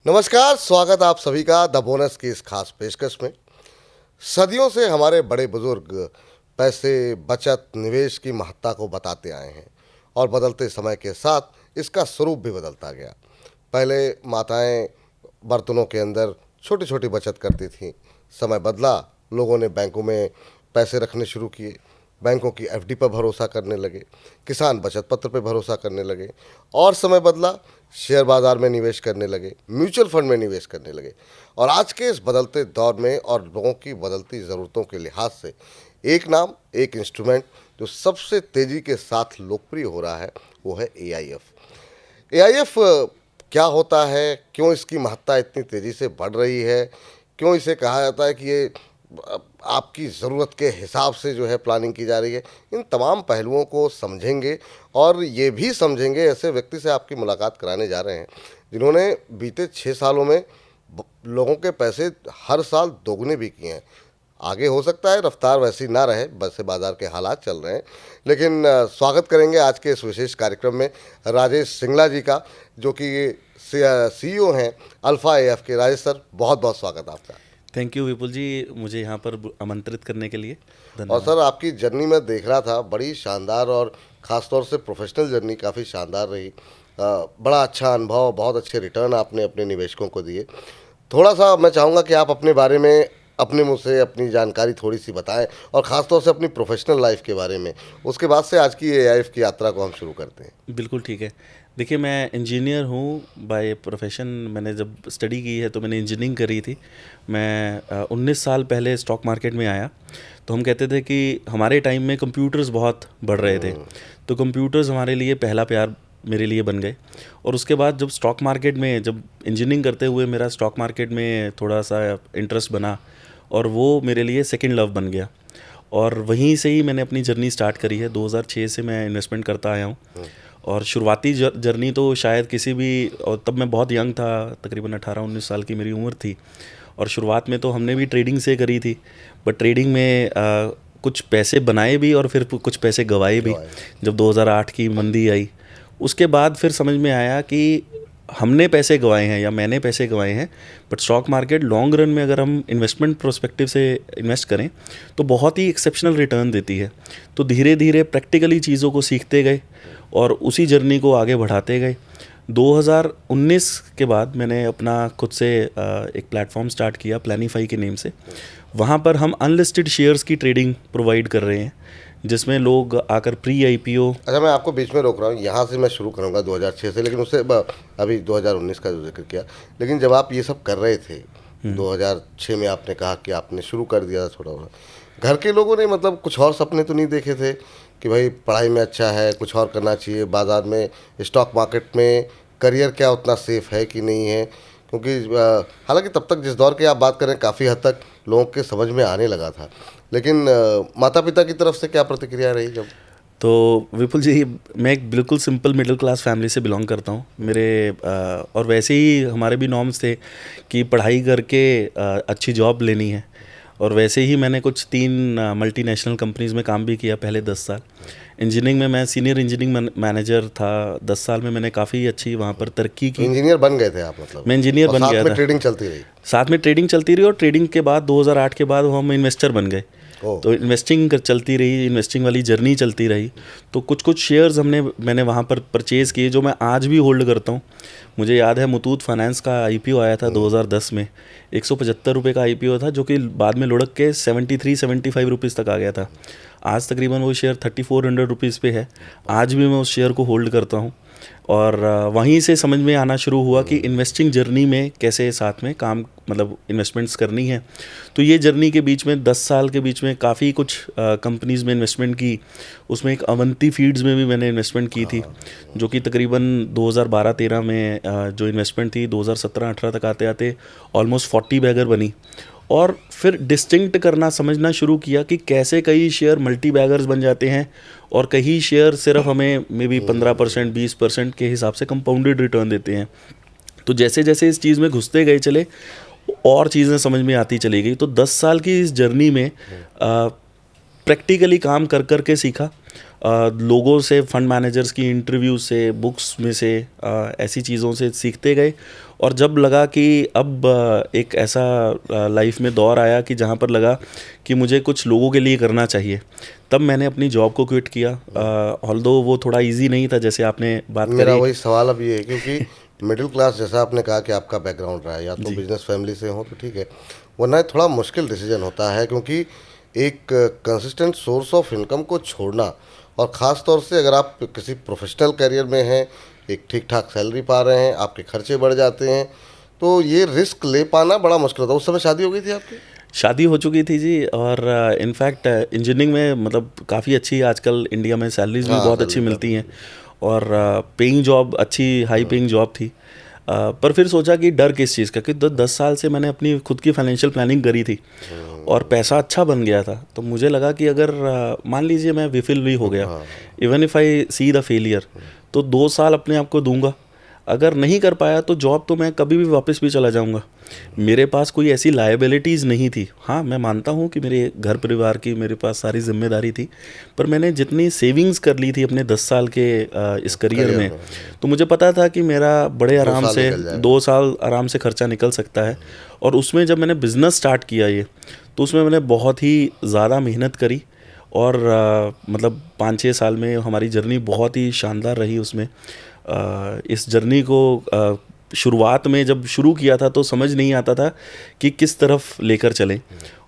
नमस्कार, स्वागत आप सभी का द बोनस की इस खास पेशकश में। सदियों से हमारे बड़े बुजुर्ग पैसे, बचत, निवेश की महत्ता को बताते आए हैं और बदलते समय के साथ इसका स्वरूप भी बदलता गया। पहले माताएं बर्तनों के अंदर छोटी छोटी बचत करती थीं। समय बदला, लोगों ने बैंकों में पैसे रखने शुरू किए, बैंकों की एफडी पर भरोसा करने लगे, किसान बचत पत्र पर भरोसा करने लगे और समय बदला, शेयर बाजार में निवेश करने लगे, म्यूचुअल फंड में निवेश करने लगे। और आज के इस बदलते दौर में और लोगों की बदलती ज़रूरतों के लिहाज से एक नाम, एक इंस्ट्रूमेंट जो सबसे तेज़ी के साथ लोकप्रिय हो रहा है वो है एआईएफ। एआईएफ क्या होता है, क्यों इसकी महत्ता इतनी तेज़ी से बढ़ रही है, क्यों इसे कहा जाता है कि ये आपकी ज़रूरत के हिसाब से जो है प्लानिंग की जा रही है, इन तमाम पहलुओं को समझेंगे। और ये भी समझेंगे, ऐसे व्यक्ति से आपकी मुलाकात कराने जा रहे हैं जिन्होंने बीते 6 सालों में लोगों के पैसे हर साल दोगुने भी किए हैं। आगे हो सकता है रफ्तार वैसी ना रहे, वैसे बाज़ार के हालात चल रहे हैं, लेकिन स्वागत करेंगे आज के इस विशेष कार्यक्रम में राजेश सिंगला जी का, जो कि सीईओ हैं अल्फा एएफ के। राजेश सर, बहुत बहुत स्वागत आपका। थैंक यू विपुल जी, मुझे यहाँ पर आमंत्रित करने के लिए और धन्यवाद। सर, आपकी जर्नी में देख रहा था, बड़ी शानदार और ख़ासतौर से प्रोफेशनल जर्नी काफ़ी शानदार रही। बड़ा अच्छा अनुभव, बहुत अच्छे रिटर्न आपने अपने निवेशकों को दिए। थोड़ा सा मैं चाहूँगा कि आप अपने बारे में अपने मुँह से अपनी जानकारी थोड़ी सी बताएं और ख़ासतौर से अपनी प्रोफेशनल लाइफ के बारे में। उसके बाद से आज की एआईएफ की यात्रा को हम शुरू करते हैं। बिल्कुल ठीक है। देखिए, मैं इंजीनियर हूँ बाय प्रोफेशन। मैंने जब स्टडी की है तो मैंने इंजीनियरिंग करी थी। मैं 19 साल पहले स्टॉक मार्केट में आया। तो हम कहते थे कि हमारे टाइम में कंप्यूटर्स बहुत बढ़ रहे थे, तो कंप्यूटर्स हमारे लिए पहला प्यार मेरे लिए बन गए। और उसके बाद जब स्टॉक मार्केट में, जब इंजीनियरिंग करते हुए मेरा स्टॉक मार्केट में थोड़ा सा इंटरेस्ट बना और वो मेरे लिए सेकंड लव बन गया। और वहीं से ही मैंने अपनी जर्नी स्टार्ट करी है। 2006 से मैं इन्वेस्टमेंट करता आया हूँ। और शुरुआती जर्नी तो शायद किसी भी, और तब मैं बहुत यंग था, तकरीबन 18-19 साल की मेरी उम्र थी। और शुरुआत में तो हमने भी ट्रेडिंग से करी थी, बट ट्रेडिंग में कुछ पैसे बनाए भी और फिर कुछ पैसे गंवाए भी। जब 2008 की मंदी आई, उसके बाद फिर समझ में आया कि हमने पैसे गंवाए हैं या मैंने पैसे गंवाए हैं, but stock market long run में अगर हम इन्वेस्टमेंट प्रोस्पेक्टिव से इन्वेस्ट करें तो बहुत ही एक्सेप्शनल रिटर्न देती है। तो धीरे धीरे प्रैक्टिकली चीज़ों को सीखते गए और उसी जर्नी को आगे बढ़ाते गए। 2019 के बाद मैंने अपना खुद से एक प्लेटफॉर्म स्टार्ट किया प्लानिफाई के नेम से। वहाँ पर हम अनलिस्टेड शेयर्स की ट्रेडिंग प्रोवाइड कर रहे हैं, जिसमें लोग आकर प्री आईपीओ। अच्छा, मैं आपको बीच में रोक रहा हूँ, यहाँ से मैं शुरू करूँगा 2006 से, लेकिन उससे अभी 2019 का जो जिक्र किया। लेकिन जब आप ये सब कर रहे थे 2006 में, आपने कहा कि आपने शुरू कर दिया था थोड़ा थोड़ा, घर के लोगों ने मतलब कुछ और सपने तो नहीं देखे थे कि भाई पढ़ाई में अच्छा है, कुछ और करना चाहिए, बाज़ार में, स्टॉक मार्केट में करियर क्या उतना सेफ है कि नहीं है? क्योंकि हालांकि तब तक जिस दौर की आप बात करें, काफ़ी हद तक लोगों के समझ में आने लगा था, लेकिन माता पिता की तरफ से क्या प्रतिक्रिया रही जब? तो विपुल जी, मैं एक बिल्कुल सिंपल मिडिल क्लास फैमिली से बिलोंग करता हूँ। मेरे और वैसे ही हमारे भी नॉर्म्स थे कि पढ़ाई करके अच्छी जॉब लेनी है। और वैसे ही मैंने कुछ 3 मल्टीनेशनल कंपनीज़ में काम भी किया पहले 10 साल। इंजीनियरिंग में मैं सीनियर इंजीनियरिंग मैनेजर था। 10 साल में मैंने काफ़ी अच्छी वहाँ पर तरक्की की। इंजीनियर बन गए थे आप मतलब? मैं इंजीनियर बन गया था। ट्रेडिंग चलती रही? साथ में ट्रेडिंग चलती रही। और ट्रेडिंग के बाद 2008 के बाद हम इन्वेस्टर बन गए। तो इन्वेस्टिंग चलती रही, इन्वेस्टिंग वाली जर्नी चलती रही। तो कुछ शेयर्स मैंने वहाँ पर परचेज़ किए, जो मैं आज भी होल्ड करता हूँ। मुझे याद है मुथूट फाइनेंस का आईपीओ आया था 2010 में। 175 रुपये का आईपीओ था, जो कि बाद में लुढ़क के 73-75 रुपीज़ तक आ गया था। आज तकरीबन वो शेयर 3400 रुपीज़ पे है। आज भी मैं उस शेयर को होल्ड करता हूँ। और वहीं से समझ में आना शुरू हुआ कि इन्वेस्टिंग जर्नी में कैसे साथ में काम, मतलब इन्वेस्टमेंट्स करनी है। तो ये जर्नी के बीच में 10 साल के बीच में काफ़ी कुछ कंपनीज़ में इन्वेस्टमेंट की। उसमें एक अवंती फीड्स में भी मैंने इन्वेस्टमेंट की थी, जो कि तकरीबन 2012-13 में जो इन्वेस्टमेंट थी, 2017-18 तक आते आते ऑलमोस्ट 40 बैगर बनी। और फिर डिस्टिंक्ट करना, समझना शुरू किया कि कैसे कई शेयर मल्टी बैगर्स बन जाते हैं और कई शेयर सिर्फ हमें मे बी 15%, 20% के हिसाब से कंपाउंडेड रिटर्न देते हैं। तो जैसे जैसे इस चीज़ में घुसते गए चले, और चीज़ें समझ में आती चली गई। तो 10 साल की इस जर्नी में प्रैक्टिकली काम कर कर के सीखा। लोगों से, फंड मैनेजर्स की इंटरव्यू से, बुक्स में से, ऐसी चीज़ों से सीखते गए। और जब लगा कि अब एक ऐसा लाइफ में दौर आया कि जहाँ पर लगा कि मुझे कुछ लोगों के लिए करना चाहिए, तब मैंने अपनी जॉब को क्विट किया। ऑल्दो वो थोड़ा इजी नहीं था, जैसे आपने बात मेरा करी। वही सवाल अब ये है, क्योंकि मिडिल क्लास, जैसा आपने कहा कि आपका बैकग्राउंड रहा है, या तो बिजनेस फैमिली से हो तो ठीक है, वरना ये थोड़ा मुश्किल डिसीजन होता है, क्योंकि एक कंसिस्टेंट सोर्स ऑफ इनकम को छोड़ना, और ख़ास तौर से अगर आप किसी प्रोफेशनल करियर में हैं, एक ठीक ठाक सैलरी पा रहे हैं, आपके खर्चे बढ़ जाते हैं, तो ये रिस्क ले पाना बड़ा मुश्किल होता है। उस समय शादी हो गई थी आपकी? शादी हो चुकी थी जी, और इनफैक्ट इंजीनियरिंग में मतलब काफ़ी अच्छी आजकल इंडिया में सैलरीज भी हाँ, बहुत अच्छी सैलरी मिलती हैं, और पेइंग जॉब, अच्छी हाई पेइंग जॉब थी। पर फिर सोचा कि डर किस चीज़ का, कि 10 साल से मैंने अपनी खुद की फाइनेंशियल प्लानिंग करी थी और पैसा अच्छा बन गया था। तो मुझे लगा कि अगर मान लीजिए मैं विफल भी हो गया, even if I see the failure, तो 2 साल अपने आप को दूंगा। अगर नहीं कर पाया तो जॉब तो मैं कभी भी वापस भी चला जाऊंगा। मेरे पास कोई ऐसी लायबिलिटीज़ नहीं थी। हाँ, मैं मानता हूँ कि मेरे घर परिवार की मेरे पास सारी जिम्मेदारी थी, पर मैंने जितनी सेविंग्स कर ली थी अपने 10 साल के इस करियर में, तो मुझे पता था कि मेरा बड़े आराम साल से निकल जाएगा। 2 साल आराम से खर्चा निकल सकता है। और उसमें जब मैंने बिज़नेस स्टार्ट किया ये, तो उसमें मैंने बहुत ही ज़्यादा मेहनत करी, और मतलब 5-6 साल में हमारी जर्नी बहुत ही शानदार रही। उसमें इस जर्नी को शुरुआत में जब शुरू किया था तो समझ नहीं आता था कि किस तरफ लेकर चलें,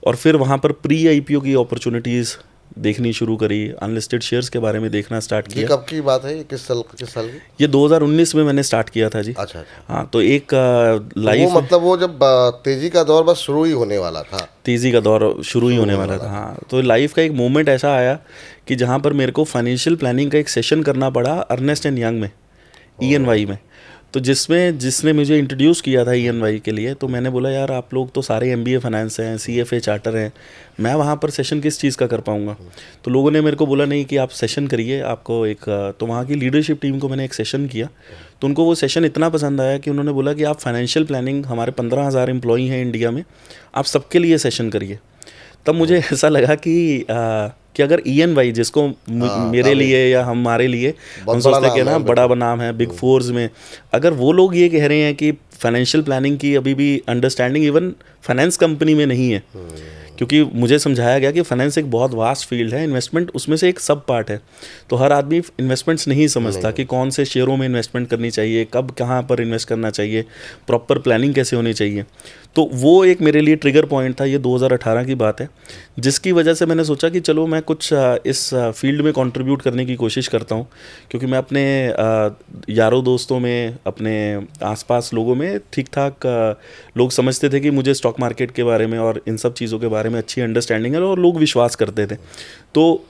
और फिर वहाँ पर प्री आईपीओ की अपॉर्चुनिटीज़ देखनी शुरू करी, अनलिस्टेड शेयर्स के बारे में देखना स्टार्ट ये किया। कब की बात है? ये किस साल की? ये 2019 में मैंने स्टार्ट किया था जी। अच्छा। हाँ, तो एक वो लाइफ मतलब वो जब तेजी का दौर बस शुरू ही होने वाला था। तेज़ी का दौर शुरू ही होने वाला था। हाँ, तो लाइफ का एक मोमेंट ऐसा आया कि जहाँ पर मेरे को फाइनेंशियल प्लानिंग का एक सेशन करना पड़ा अर्नेस्ट एंड यंग में, ENY में। तो जिसने मुझे इंट्रोड्यूस किया था ENY के लिए, तो मैंने बोला यार आप लोग तो सारे MBA फाइनेंस हैं, CFA चार्टर हैं, मैं वहाँ पर सेशन किस चीज़ का कर पाऊँगा। तो लोगों ने मेरे को बोला नहीं कि आप सेशन करिए, आपको एक तो वहाँ की लीडरशिप टीम को मैंने एक सेशन किया, तो उनको वो सेशन इतना पसंद आया कि उन्होंने बोला कि आप फाइनेंशियल प्लानिंग, हमारे 15,000 एम्प्लॉई हैं इंडिया में, आप सबके लिए सेशन करिए। तब मुझे ऐसा लगा कि अगर ENY, जिसको मेरे लिए या हमारे लिए हम सोचते हैं कि ना बड़ा नाम है बिग फोर्स में, अगर वो लोग ये कह रहे हैं कि फाइनेंशियल प्लानिंग की अभी भी अंडरस्टैंडिंग इवन फाइनेंस कंपनी में नहीं है, क्योंकि मुझे समझाया गया कि फाइनेंस एक बहुत वास्ट फील्ड है, इन्वेस्टमेंट उसमें से एक सब पार्ट है। तो हर आदमी इन्वेस्टमेंट्स नहीं समझता कि कौन से शेयरों में इन्वेस्टमेंट करनी चाहिए, कब कहाँ पर इन्वेस्ट करना चाहिए, प्रॉपर प्लानिंग कैसे होनी चाहिए। तो वो एक मेरे लिए ट्रिगर पॉइंट था। ये 2018 की बात है, जिसकी वजह से मैंने सोचा कि चलो मैं कुछ इस फील्ड में कंट्रीब्यूट करने की कोशिश करता हूँ, क्योंकि मैं अपने यारों दोस्तों में, अपने आसपास लोगों में ठीक ठाक लोग समझते थे कि मुझे स्टॉक मार्केट के बारे में और इन सब चीज़ों के बारे में अच्छी अंडरस्टैंडिंग है, और लोग विश्वास करते थे। तो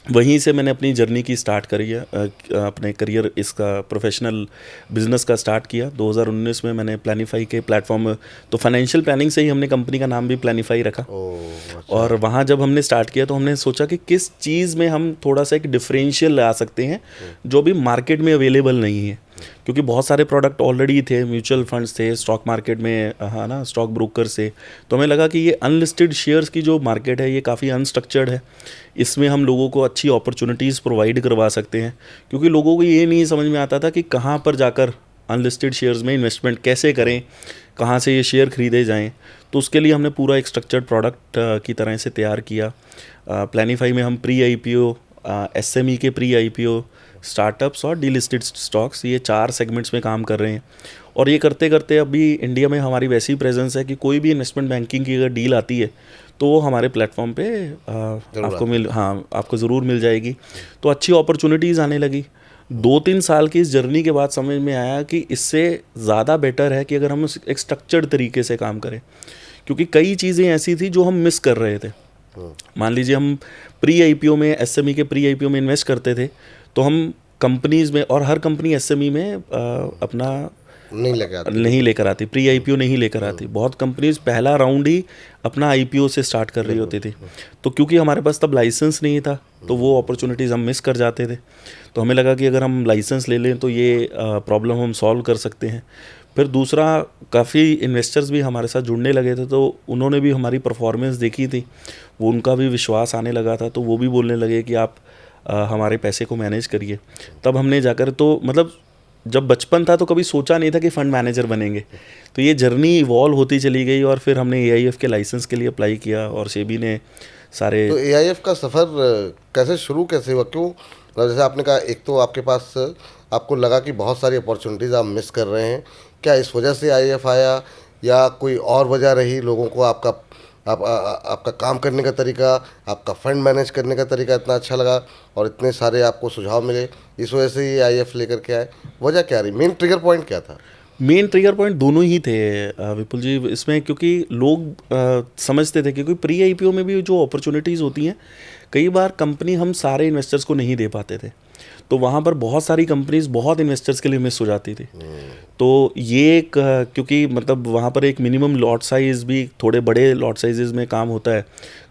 वहीं से मैंने अपनी जर्नी की स्टार्ट करी है, अपने करियर इसका प्रोफेशनल बिजनेस का स्टार्ट किया। 2019 में मैंने प्लानिफाई के प्लेटफॉर्म, तो फाइनेंशियल प्लानिंग से ही हमने कंपनी का नाम भी प्लानिफाई रखा। अच्छा। और वहाँ जब हमने स्टार्ट किया तो हमने सोचा कि किस चीज़ में हम थोड़ा सा एक डिफरेंशियल ला सकते हैं जो भी मार्केट में अवेलेबल नहीं है, क्योंकि बहुत सारे प्रोडक्ट ऑलरेडी थे, म्यूचुअल फंड्स थे स्टॉक मार्केट में, हाँ ना, स्टॉक ब्रोकर से। तो हमें लगा कि ये अनलिस्टेड शेयर्स की जो मार्केट है ये काफ़ी अनस्ट्रक्चर्ड है, इसमें हम लोगों को अच्छी अपॉर्चुनिटीज़ प्रोवाइड करवा सकते हैं, क्योंकि लोगों को ये नहीं समझ में आता था कि कहाँ पर जाकर अनलिस्टेड शेयर्स में इन्वेस्टमेंट कैसे करें, कहाँ से ये शेयर खरीदे जाएं। तो उसके लिए हमने पूरा एक स्ट्रक्चर्ड प्रोडक्ट की तरह से तैयार किया। प्लानिफाई में हम प्री आईपीओ, SME के प्री आईपीओ, स्टार्टअप्स और डीलिस्टेड स्टॉक्स, ये 4 सेगमेंट्स में काम कर रहे हैं। और ये करते करते अभी इंडिया में हमारी वैसी प्रेजेंस है कि कोई भी इन्वेस्टमेंट बैंकिंग की अगर डील आती है तो वो हमारे प्लेटफॉर्म पे आपको ज़रूर मिल जाएगी। तो अच्छी अपॉर्चुनिटीज़ आने लगी। 2-3 साल की इस जर्नी के बाद समझ में आया कि इससे ज़्यादा बेटर है कि अगर हम एक स्ट्रक्चर्ड तरीके से काम करें, क्योंकि कई चीज़ें ऐसी थी जो हम मिस कर रहे थे। मान लीजिए हम प्री आईपीओ में, SME के प्री आईपीओ में इन्वेस्ट करते थे, तो हम कंपनीज़ में, और हर कंपनी SME में अपना नहीं लेकर आती, प्री आईपीओ नहीं लेकर आती। बहुत कंपनीज पहला राउंड ही अपना आईपीओ से स्टार्ट कर रही होती थी। तो क्योंकि हमारे पास तब लाइसेंस नहीं था तो वो अपॉर्चुनिटीज़ हम मिस कर जाते थे। तो हमें लगा कि अगर हम लाइसेंस ले लें तो ये प्रॉब्लम हम सॉल्व कर सकते हैं। फिर दूसरा, काफ़ी इन्वेस्टर्स भी हमारे साथ जुड़ने लगे थे, तो उन्होंने भी हमारी परफॉर्मेंस देखी थी, वो उनका भी विश्वास आने लगा था, तो वो भी बोलने लगे कि आप हमारे पैसे को मैनेज करिए। तब हमने जाकर तो मतलब जब बचपन था तो कभी सोचा नहीं था कि फ़ंड मैनेजर बनेंगे। तो ये जर्नी इवॉल्व होती चली गई और फिर हमने एआईएफ के लाइसेंस के लिए अप्लाई किया और सेबी ने सारे। तो एआईएफ का सफ़र कैसे शुरू कैसे हुआ, क्यों? मतलब जैसे आपने कहा, एक तो आपके पास आपको लगा कि बहुत सारी अपॉर्चुनिटीज़ आप मिस कर रहे हैं, क्या इस वजह से आईएएफ आया या कोई और वजह रही? लोगों को आपका काम करने का तरीका, आपका फंड मैनेज करने का तरीका इतना अच्छा लगा और इतने सारे आपको सुझाव मिले, इस वजह से ये आईएएफ लेकर के आए? वजह क्या रही? मेन ट्रिगर पॉइंट क्या था? मेन ट्रिगर पॉइंट दोनों ही थे विपुल जी इसमें, क्योंकि लोग समझते थे क्योंकि प्री आईपीओ में भी जो अपॉर्चुनिटीज़ होती हैं कई बार कंपनी हम सारे इन्वेस्टर्स को नहीं दे पाते थे, तो वहाँ पर बहुत सारी कंपनीज बहुत इन्वेस्टर्स के लिए मिस हो जाती थी। तो ये एक क्योंकि मतलब वहाँ पर एक मिनिमम लॉट साइज़ भी थोड़े बड़े लॉट साइजेज़ में काम होता है,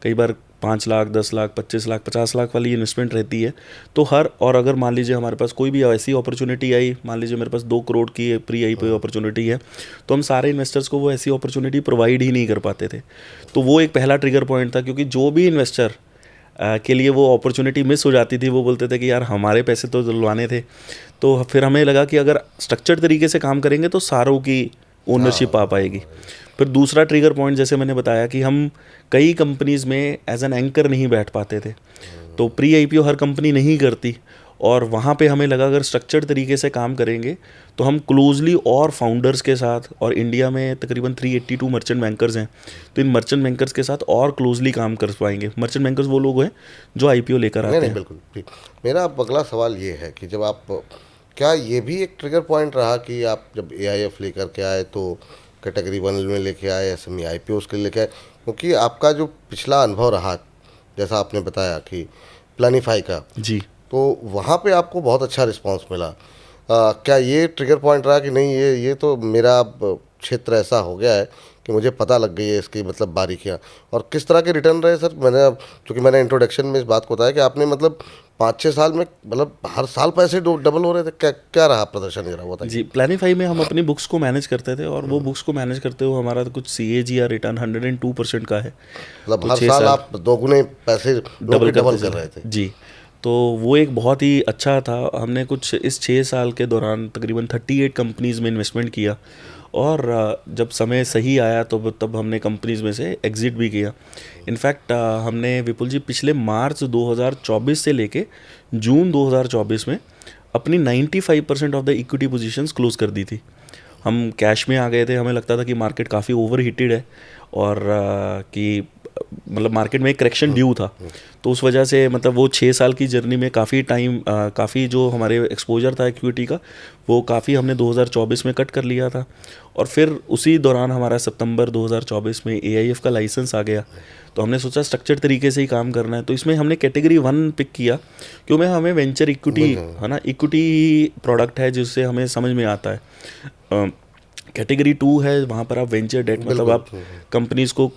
कई बार 5 लाख 10 लाख 25 लाख 50 लाख वाली इन्वेस्टमेंट रहती है। तो और अगर मान लीजिए हमारे पास कोई भी ऐसी अपॉर्चुनिटी आई, मान लीजिए मेरे पास 2 करोड़ की प्री आईपीओ अपॉर्चुनिटी है, तो हम सारे इन्वेस्टर्स को वो ऐसी अपॉर्चुनिटी प्रोवाइड ही नहीं कर पाते थे। तो वो एक पहला ट्रिगर पॉइंट था, क्योंकि जो भी इन्वेस्टर के लिए वो अपॉर्चुनिटी मिस हो जाती थी वो बोलते थे कि यार हमारे पैसे तो दिलवाने थे। तो फिर हमें लगा कि अगर स्ट्रक्चर्ड तरीके से काम करेंगे तो सारों की ओनरशिप आ पाएगी। फिर दूसरा ट्रिगर पॉइंट जैसे मैंने बताया कि हम कई कंपनीज़ में एज एन एंकर नहीं बैठ पाते थे, तो प्री आईपीओ हर कंपनी नहीं करती और वहाँ पे हमें लगा अगर स्ट्रक्चर्ड तरीके से काम करेंगे तो हम क्लोजली और फाउंडर्स के साथ, और इंडिया में तकरीबन 382 मर्चेंट बैंकर्स हैं, तो इन मर्चेंट बैंकर्स के साथ और क्लोजली काम कर पाएंगे। मर्चेंट बैंकर्स वो लोग हैं जो आईपीओ लेकर आते हैं। नहीं, बिल्कुल ठीक। मेरा अब अगला सवाल ये है कि जब आप, क्या ये भी एक ट्रिगर पॉइंट रहा कि आप जब एआईएफ लेकर के आए तो कैटेगरी 1 में लेके आए, एसएमई आईपीओ के लिए लेके आए? क्योंकि आपका जो पिछला अनुभव रहा, जैसा आपने बताया कि प्लानिफाई का, जी, तो वहाँ पे आपको बहुत अच्छा रिस्पांस मिला। क्या ये ट्रिगर पॉइंट रहा कि नहीं, ये तो मेरा अब क्षेत्र ऐसा हो गया है कि मुझे पता लग गई है इसकी मतलब बारीकियाँ? और किस तरह के रिटर्न रहे सर? क्योंकि मैंने इंट्रोडक्शन में इस बात को बताया कि आपने मतलब 5-6 साल में मतलब हर साल पैसे डबल हो रहे थे। क्या रहा प्रदर्शन, जरा बताइए। जी, प्लानिफाई में हम अपनी बुक्स को मैनेज करते थे और वो बुक्स को मैनेज करते हुए हमारा तो कुछ CAGR रिटर्न 102% का है। मतलब तो हर 6 साल साल आप दोगुने पैसे डबल डबल करते कर चले। रहे थे। जी, तो वो एक बहुत ही अच्छा था। हमने कुछ इस 6 साल के दौरान तकरीबन 38 कंपनीज़ में इन्वेस्टमेंट किया और जब समय सही आया तो तब हमने कंपनीज़ में से एग्ज़िट भी किया। इनफैक्ट हमने विपुल जी पिछले मार्च 2024 से लेके जून 2024 में अपनी 95% of the equity positions close कर दी थी। हम कैश में आ गए थे, हमें लगता था कि मार्केट काफ़ी ओवर हीटेड है और कि मतलब मार्केट में एक करेक्शन ड्यू था, तो उस वजह से मतलब वो 6 साल की जर्नी में काफ़ी टाइम काफ़ी जो हमारे एक्सपोजर था इक्विटी का वो काफ़ी हमने 2024 में कट कर लिया था। और फिर उसी दौरान हमारा सितंबर 2024 में एआईएफ का लाइसेंस आ गया, तो हमने सोचा स्ट्रक्चर्ड तरीके से ही काम करना है। तो इसमें हमने कैटेगरी 1 पिक किया क्योंकि हमें वेंचर इक्विटी है ना, इक्विटी प्रोडक्ट है जिससे हमें समझ में आता है। कैटेगरी 2 है, वहाँ पर आप वेंचर डेट मतलब आप कंपनीज़ को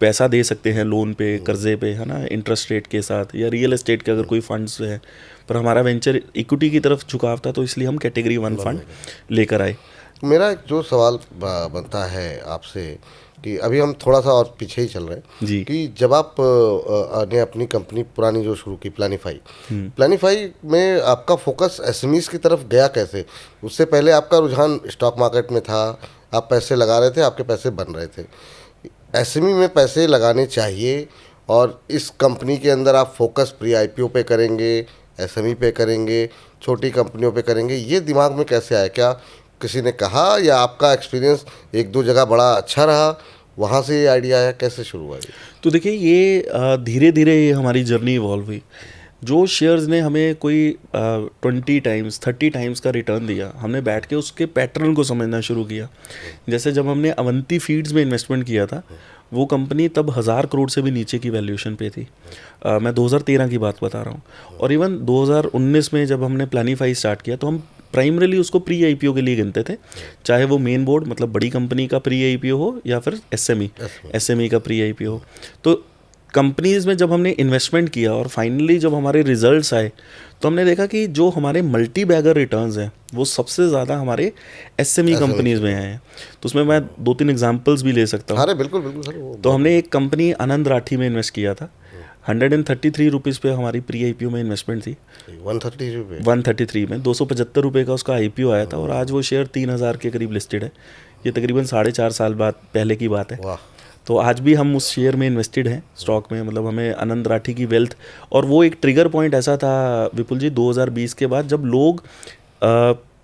पैसा दे सकते हैं लोन पे, कर्जे पे, है ना, इंटरेस्ट रेट के साथ, या रियल एस्टेट के अगर कोई फंड्स है। पर हमारा वेंचर इक्विटी की तरफ झुकाव था, तो इसलिए हम कैटेगरी 1 फंड लेकर आए। मेरा एक जो सवाल बनता है आपसे कि अभी हम थोड़ा सा और पीछे ही चल रहे हैं जी, कि जब आप ने अपनी कंपनी पुरानी जो शुरू की प्लानिफाई में आपका फोकस एसएमईज की तरफ गया कैसे? उससे पहले आपका रुझान स्टॉक मार्केट में था, आप पैसे लगा रहे थे, आपके पैसे बन रहे थे। एसएमई में पैसे लगाने चाहिए और इस कंपनी के अंदर आप फोकस प्री आईपीओ पे करेंगे, एसएमई पे करेंगे, छोटी कंपनियों पे करेंगे, ये दिमाग में कैसे आया? क्या किसी ने कहा या आपका एक्सपीरियंस 1-2 जगह बड़ा अच्छा रहा, वहाँ से ये आइडिया आया? कैसे शुरू हुआ ये? तो देखिए ये धीरे धीरे ये हमारी जर्नी इवॉल्व हुई। जो शेयर्स ने हमें कोई 20 टाइम्स 30 टाइम्स का रिटर्न दिया, हमने बैठ के उसके पैटर्न को समझना शुरू किया। जैसे जब हमने अवंती फीड्स में इन्वेस्टमेंट किया था, वो कंपनी तब 1000 करोड़ से भी नीचे की वैल्यूएशन पे थी। मैं 2013 की बात बता रहा हूँ। और इवन 2019 में जब हमने प्लानिफाई स्टार्ट किया तो हम प्राइमरीली उसको प्री आईपीओ के लिए गिनते थे, चाहे वो मेन बोर्ड मतलब बड़ी कंपनी का प्री आईपीओ हो या फिर एसएमई का प्री आईपीओ हो। तो कंपनीज़ में जब हमने इन्वेस्टमेंट किया और फाइनली जब हमारे रिजल्ट्स आए तो हमने देखा कि जो हमारे मल्टी बैगर रिटर्न्स हैं वो सबसे ज़्यादा हमारे एसएमई कंपनीज़ में आए हैं। तो उसमें मैं 2-3 एग्जांपल्स भी ले सकता हूँ। अरे बिल्कुल बिल्कुल सर। तो हमने एक कंपनी आनंद राठी में इन्वेस्ट किया था, ₹133 पे हमारी प्री आईपीओ में इन्वेस्टमेंट थी। 130 रुपये। 133 में ₹275 का उसका आईपीओ आया था और आज वो शेयर 3000 के करीब लिस्टेड है। ये तकरीबन 4.5 साल बाद पहले की बात है। वाह। तो आज भी हम उस शेयर में इन्वेस्टेड हैं स्टॉक में, मतलब हमें आनंद राठी की वेल्थ। और वो एक ट्रिगर पॉइंट ऐसा था विपुल जी 2020 के बाद, जब लोग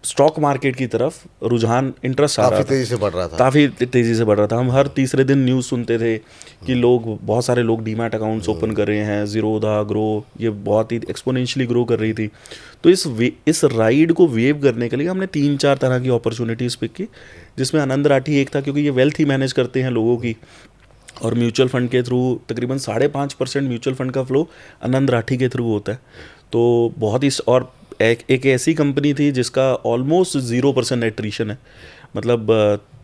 स्टॉक मार्केट की तरफ रुझान, इंटरेस्ट आ रहा था, काफ़ी तेज़ी से बढ़ रहा था। काफ़ी तेज़ी से बढ़ रहा था। हम हर तीसरे दिन न्यूज़ सुनते थे कि बहुत सारे लोग डीमैट अकाउंट्स ओपन कर रहे हैं, ज़ीरोधा, ग्रो, ये बहुत ही एक्सपोनेंशियली ग्रो कर रही थी। तो इस राइड को वेव करने के लिए हमने 3-4 तरह की अपॉर्चुनिटीज़ पिक की, जिसमें आनंद राठी एक था, क्योंकि ये वेल्थ ही मैनेज करते हैं लोगों की, और म्यूचुअल फंड के थ्रू तकरीबन 5.5% म्यूचुअल फंड का फ्लो आनंद राठी के थ्रू होता है। तो बहुत ही, और एक ऐसी कंपनी थी जिसका ऑलमोस्ट 0% एट्रीशन है, मतलब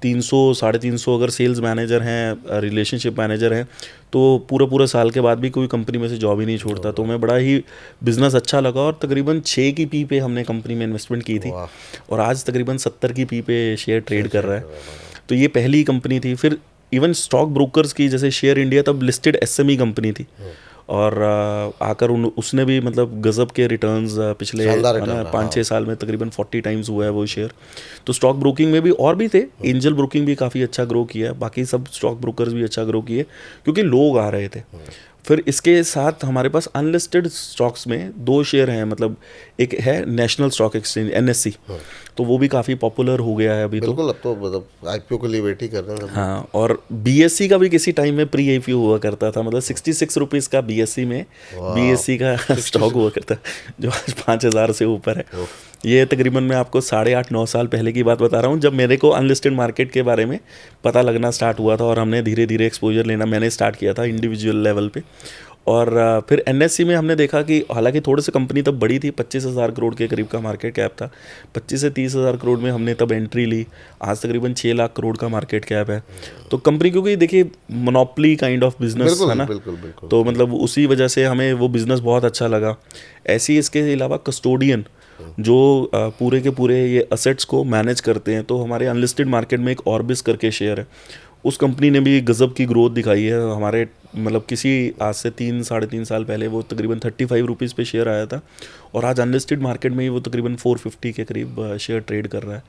300-350 अगर सेल्स मैनेजर हैं, रिलेशनशिप मैनेजर हैं, तो पूरा साल के बाद भी कोई कंपनी में से जॉब ही नहीं छोड़ता। तो हमें बड़ा ही बिजनेस अच्छा लगा और तकरीबन 6 की पी पे हमने कंपनी में इन्वेस्टमेंट की थी और आज तकरीबन 70 की पी पे शेयर ट्रेड कर रहा है। तो ये पहली कंपनी थी। फिर इवन स्टॉक ब्रोकर्स की, जैसे शेयर इंडिया तब लिस्टेड एसएमई कंपनी थी, और आकर उसने भी मतलब गजब के रिटर्न्स पिछले 5-6 साल में तकरीबन 40 टाइम्स हुआ है वो शेयर। तो स्टॉक ब्रोकिंग में भी और भी थे, एंजल ब्रोकिंग भी काफ़ी अच्छा ग्रो किया है, बाकी सब स्टॉक ब्रोकर्स भी अच्छा ग्रो किए क्योंकि लोग आ रहे थे। फिर इसके साथ हमारे पास अनलिस्टेड स्टॉक्स में 2 शेयर हैं, मतलब एक है नेशनल स्टॉक एक्सचेंज NSE, तो वो भी काफ़ी पॉपुलर हो गया है अभी। बिल्कुल, अब तो मतलब आईपीओ के लिए वेट ही कर रहे हैं। हाँ, और BSE का भी किसी टाइम में प्री आईपीओ हुआ करता था, मतलब 66 रुपीज़ का BSE में BSE का स्टॉक हुआ करता, जो आज 5000 से ऊपर है। ये तकरीबन मैं आपको 8.5-9 साल पहले की बात बता रहा हूँ, जब मेरे को अनलिस्टेड मार्केट के बारे में पता लगना स्टार्ट हुआ था और हमने धीरे धीरे एक्सपोजर लेना मैंने स्टार्ट किया था इंडिविजुअल लेवल पे। और फिर NSE में हमने देखा कि हालांकि थोड़े से कंपनी तब बड़ी थी, 25,000 करोड़ के करीब का मार्केट कैप था, 25 से 30,000 करोड़ में हमने तब एंट्री ली। आज तकरीबन 6 लाख करोड़ का मार्केट कैप है। तो कंपनी, क्योंकि देखिए मोनोपोली काइंड ऑफ बिजनेस है ना, तो मतलब उसी वजह से हमें वो बिज़नेस बहुत अच्छा लगा। ऐसे ही इसके अलावा कस्टोडियन जो पूरे के पूरे ये असेट्स को मैनेज करते हैं, तो हमारे अनलिस्टेड मार्केट में एक ऑर्बिस करके शेयर है, उस कंपनी ने भी गज़ब की ग्रोथ दिखाई है। हमारे मतलब किसी आज से 3-3.5 साल पहले वो तकरीबन 35 रुपीज़ पे शेयर आया था और आज अनलिस्टेड मार्केट में ही वो तकरीबन 450 के करीब शेयर ट्रेड कर रहा है।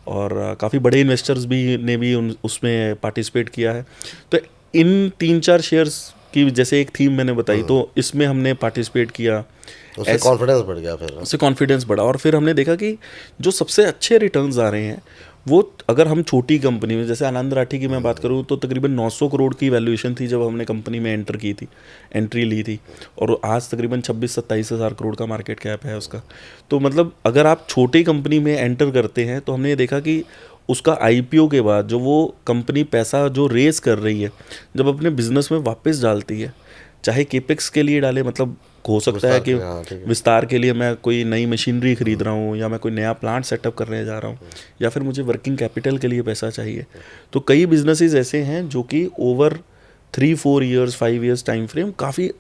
और काफ़ी बड़े इन्वेस्टर्स ने भी उसमें पार्टिसिपेट किया है। तो इन 3-4 शेयर्स की जैसे एक थीम मैंने बताई, तो इसमें हमने पार्टिसिपेट किया, उससे कॉन्फिडेंस बढ़ गया, फिर उससे कॉन्फिडेंस बढ़ा। और फिर हमने देखा कि जो सबसे अच्छे रिटर्न्स आ रहे हैं वो, अगर हम छोटी कंपनी में, जैसे आनंद राठी की मैं बात करूँ, तो तकरीबन 900 करोड़ की वैल्यूएशन थी जब हमने कंपनी में एंट्री ली थी, और आज तकरीबन 26-27 हज़ार करोड़ का मार्केट कैप है उसका। तो मतलब अगर आप छोटी कंपनी में एंटर करते हैं, तो हमने ये देखा कि उसका IPO के बाद जो वो कंपनी पैसा जो रेस कर रही है, जब अपने बिजनेस में वापस डालती है, चाहे केपेक्स के लिए डाले, मतलब हो सकता है कि विस्तार के लिए मैं कोई नई मशीनरी खरीद रहा हूँ, या मैं कोई नया प्लांट सेटअप करने जा रहा हूँ, या फिर मुझे वर्किंग कैपिटल के लिए पैसा चाहिए, तो कई बिजनेसेस ऐसे हैं जो कि over 3-4 years 5 years time frame काफ़ी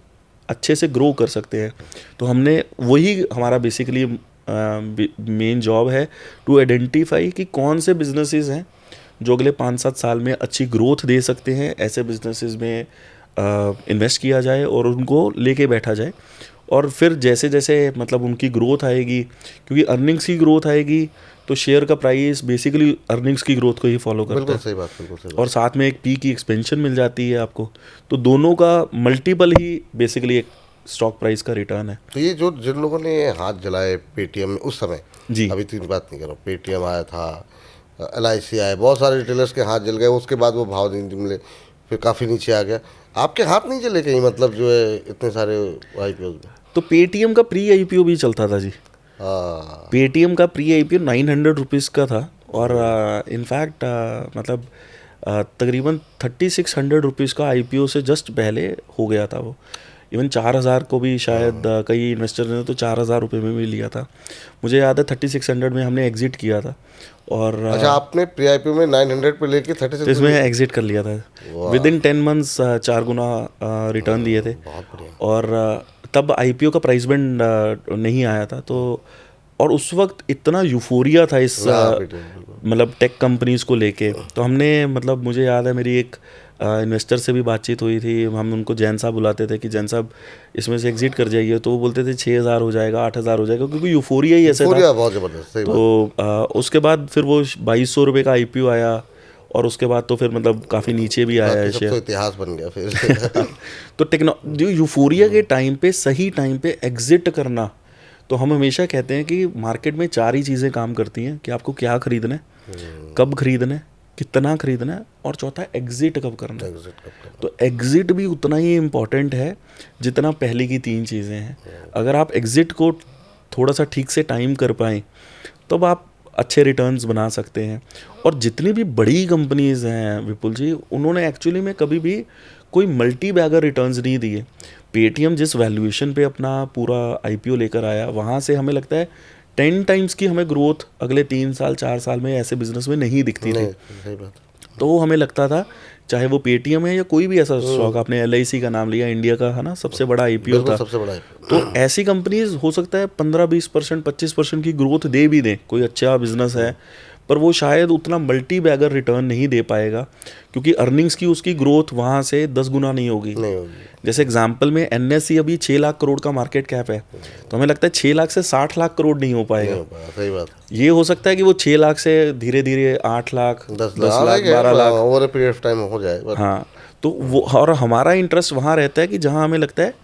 अच्छे से ग्रो कर सकते हैं। तो हमने वही, हमारा बेसिकली मेन जॉब है टू आइडेंटिफाई कि कौन से बिजनेसेस हैं जो अगले 5-7 साल में अच्छी ग्रोथ दे सकते हैं। ऐसे बिजनेसेस में इन्वेस्ट किया जाए और उनको लेके बैठा जाए, और फिर जैसे जैसे मतलब उनकी ग्रोथ आएगी, क्योंकि अर्निंग्स की ग्रोथ आएगी तो शेयर का प्राइस बेसिकली अर्निंग्स की ग्रोथ को ही फॉलो करता है। सही बात, बिल्कुल सही बात। और साथ में एक पी की एक्सपेंशन मिल जाती है आपको, तो दोनों का मल्टीपल ही बेसिकली एक स्टॉक प्राइस का रिटर्न है। तो ये जो जिन लोगों ने हाथ जलाए पेटीएम में उस समय जी, अभी तो बात नहीं कर रहा हूँ, पेटीएम आया था, LIC आए, बहुत सारे रिटेलर्स के हाथ जल गए, उसके बाद वो भाव नहीं मिले, फिर काफ़ी नीचे आ गया। आपके हाथ नहीं जले कहीं, मतलब जो है इतने सारे IPO में? तो पेटीएम का प्री IPO भी चलता था जी। पेटीएम का प्री IPO 900 रुपीज़ का था, और इनफैक्ट मतलब तकरीबन 3600 रुपीज़ का IPO से जस्ट पहले हो गया था वो। इवन 4000 को भी शायद कई इन्वेस्टर ने तो 4000 रुपये में भी लिया था। मुझे याद है 3600 में हमने एग्जिट किया था। और अच्छा, आपने प्री IPO में 900 पे लेके 36 इसमें एग्जिट कर लिया था। विदिन 10 मंथ्स 4 गुना रिटर्न दिए थे। और तब IPO का प्राइस बैंड नहीं आया था, तो और उस वक्त इतना यूफोरिया था इस मतलब टेक कंपनीज को लेके, तो हमने मतलब मुझे याद है मेरी एक इन्वेस्टर से भी बातचीत हुई थी, हम उनको जैन साहब बुलाते थे कि जैन साहब इसमें से एग्जिट कर जाइए, तो वो बोलते थे 6,000 हो जाएगा, 8,000 हो जाएगा, क्योंकि यूफोरिया ही ऐसे था। यूफोरिया बहुत ज़बरदस्त, सही बात। तो उसके बाद फिर वो 2,200 रुपये का IPO आया, और उसके बाद तो फिर मतलब काफ़ी नीचे भी आया है बाकी सब तो शेयर। इतिहास बन गया फिर। तो जो यूफोरिया के टाइम पे सही टाइम पे एग्जिट करना, तो हम हमेशा कहते हैं कि मार्केट में 4 ही चीज़ें काम करती हैं कि आपको क्या खरीदना है, कब खरीदना है, कितना खरीदना है, और चौथा एग्जिट कब करना है। एग्जिट कब करना। तो एग्जिट भी उतना ही इम्पॉर्टेंट है जितना पहले की 3 चीज़ें हैं। अगर आप एग्जिट को थोड़ा सा ठीक से टाइम कर पाएँ, तब आप अच्छे रिटर्न्स बना सकते हैं। और जितनी भी बड़ी कंपनीज़ हैं विपुल जी, उन्होंने एक्चुअली में कभी भी कोई मल्टी बैगर रिटर्न्स नहीं दिए। पेटीएम जिस वैल्यूएशन पे अपना पूरा IPO लेकर आया, वहाँ से हमें लगता है 10 टाइम्स की हमें ग्रोथ अगले 3 साल 4 साल में ऐसे बिजनेस में नहीं दिखती थी। नहीं, सही बात। तो हमें लगता था, चाहे वो पेटीएम है या कोई भी ऐसा स्टॉक, आपने LIC का नाम लिया, इंडिया का है ना सबसे बड़ा IPO बिल्कुल था। सबसे बड़ा है। तो ऐसी कंपनीज हो सकता है 15-20%, 25% की ग्रोथ दे भी दें, कोई अच्छा बिजनेस है, पर वो शायद उतना मल्टी बैगर रिटर्न नहीं दे पाएगा, क्योंकि अर्निंग्स की उसकी ग्रोथ वहाँ से 10 गुना नहीं होगी। नहीं होगी। जैसे एग्जांपल में NSE अभी 6 लाख करोड़ का मार्केट कैप है, तो हमें लगता है 6 लाख से 60 लाख करोड़ नहीं हो पाएगा। नहीं हो पाया, सही बात। ये हो सकता है कि वो 6 लाख से धीरे धीरे 8 lakh, 10 lakh, 12 lakh, over a period of time हो जाए। हाँ। तो वो, और हमारा इंटरेस्ट वहाँ रहता है कि जहाँ हमें लगता है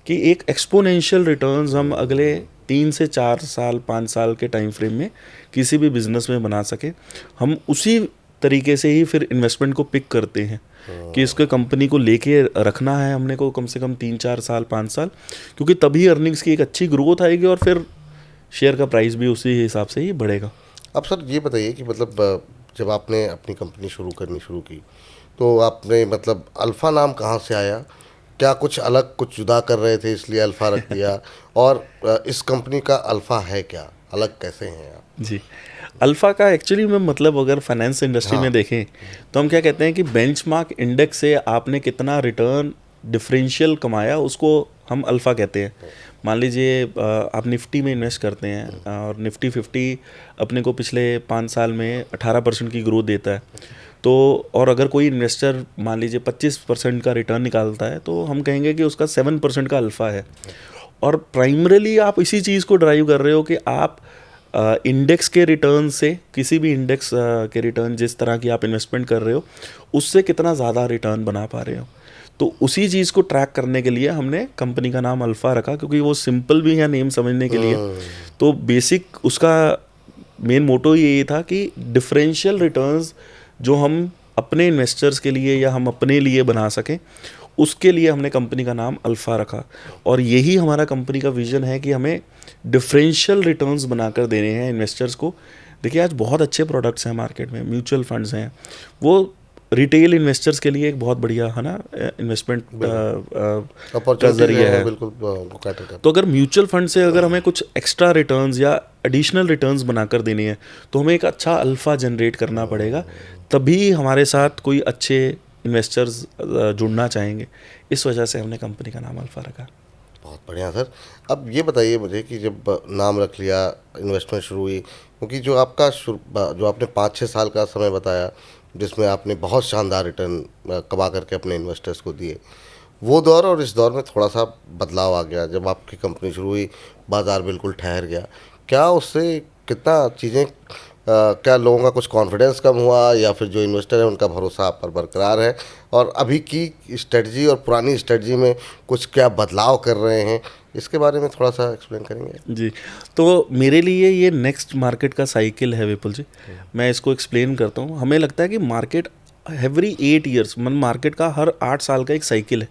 कि एक एक्सपोनेंशियल रिटर्न्स हम अगले 3 से 4 साल 5 साल के टाइम फ्रेम में किसी भी बिजनेस में बना सके। हम उसी तरीके से ही फिर इन्वेस्टमेंट को पिक करते हैं कि इसको कंपनी को लेके रखना है हमने को कम से कम 3-4 साल 5 साल, क्योंकि तभी अर्निंग्स की एक अच्छी ग्रोथ आएगी और फिर शेयर का प्राइस भी उसी हिसाब से ही बढ़ेगा। अब सर ये बताइए कि मतलब जब आपने अपनी कंपनी शुरू की, तो आपने मतलब अल्फ़ा नाम कहाँ से आया? क्या कुछ अलग, कुछ जुदा कर रहे थे इसलिए अल्फ़ा रख दिया? और इस कंपनी का अल्फ़ा है क्या, अलग कैसे हैं आप? जी, अल्फ़ा का एक्चुअली में मतलब अगर फाइनेंस इंडस्ट्री में देखें, तो हम क्या कहते हैं कि बेंचमार्क इंडेक्स से आपने कितना रिटर्न डिफरेंशियल कमाया, उसको हम अल्फ़ा कहते हैं। मान लीजिए आप निफ्टी में इन्वेस्ट करते हैं और निफ्टी 50 अपने को पिछले 5 साल में 18% की ग्रोथ देता है, तो और अगर कोई इन्वेस्टर मान लीजिए 25% का रिटर्न निकालता है, तो हम कहेंगे कि उसका 7% का अल्फ़ा है। और प्राइमरीली आप इसी चीज़ को ड्राइव कर रहे हो कि आप इंडेक्स के रिटर्न से, किसी भी इंडेक्स के रिटर्न जिस तरह की आप इन्वेस्टमेंट कर रहे हो, उससे कितना ज़्यादा रिटर्न बना पा रहे हो। तो उसी चीज़ को ट्रैक करने के लिए हमने कंपनी का नाम अल्फ़ा रखा, क्योंकि वो सिंपल भी है नेम समझने के लिए। तो बेसिक उसका मेन मोटो यही था कि डिफरेंशियल रिटर्न्स जो हम अपने इन्वेस्टर्स के लिए या हम अपने लिए बना सकें, उसके लिए हमने कंपनी का नाम अल्फ़ा रखा। और यही हमारा कंपनी का विज़न है कि हमें डिफरेंशियल रिटर्न्स बनाकर देने हैं इन्वेस्टर्स को। देखिए, आज बहुत अच्छे प्रोडक्ट्स हैं मार्केट में, म्यूचुअल फंड्स हैं, वो रिटेल इन्वेस्टर्स के लिए एक बहुत बढ़िया है ना इन्वेस्टमेंट का जरिया है। बिल्कुल। तो अगर म्यूचुअल फंड से अगर हमें कुछ एक्स्ट्रा रिटर्न्स या एडिशनल रिटर्न्स बनाकर देनी है, तो हमें एक अच्छा अल्फ़ा जनरेट करना पड़ेगा, तभी हमारे साथ कोई अच्छे इन्वेस्टर्स जुड़ना चाहेंगे। इस वजह से हमने कंपनी का नाम अल्फ़ा रखा। बहुत बढ़िया सर। अब ये बताइए मुझे कि जब नाम रख लिया, इन्वेस्टमेंट शुरू हुई, क्योंकि जो आपने 5-6 साल का समय बताया जिसमें आपने बहुत शानदार रिटर्न कमा करके अपने इन्वेस्टर्स को दिए, वो दौर और इस दौर में थोड़ा सा बदलाव आ गया। जब आपकी कंपनी शुरू हुई, बाज़ार बिल्कुल ठहर गया। क्या उससे कितना चीज़ें, क्या लोगों का कुछ कॉन्फिडेंस कम हुआ, या फिर जो इन्वेस्टर है उनका भरोसा आप पर बरकरार है, और अभी की स्ट्रेटजी और पुरानी स्ट्रेटजी में कुछ क्या बदलाव कर रहे हैं, इसके बारे में थोड़ा सा एक्सप्लेन करेंगे? जी, तो मेरे लिए ये नेक्स्ट मार्केट का साइकिल है विपुल जी। मैं इसको एक्सप्लेन करता हूँ। हमें लगता है कि मार्केट एवरी 8 ईयर्स, मार्केट का हर 8 साल का एक साइकिल है।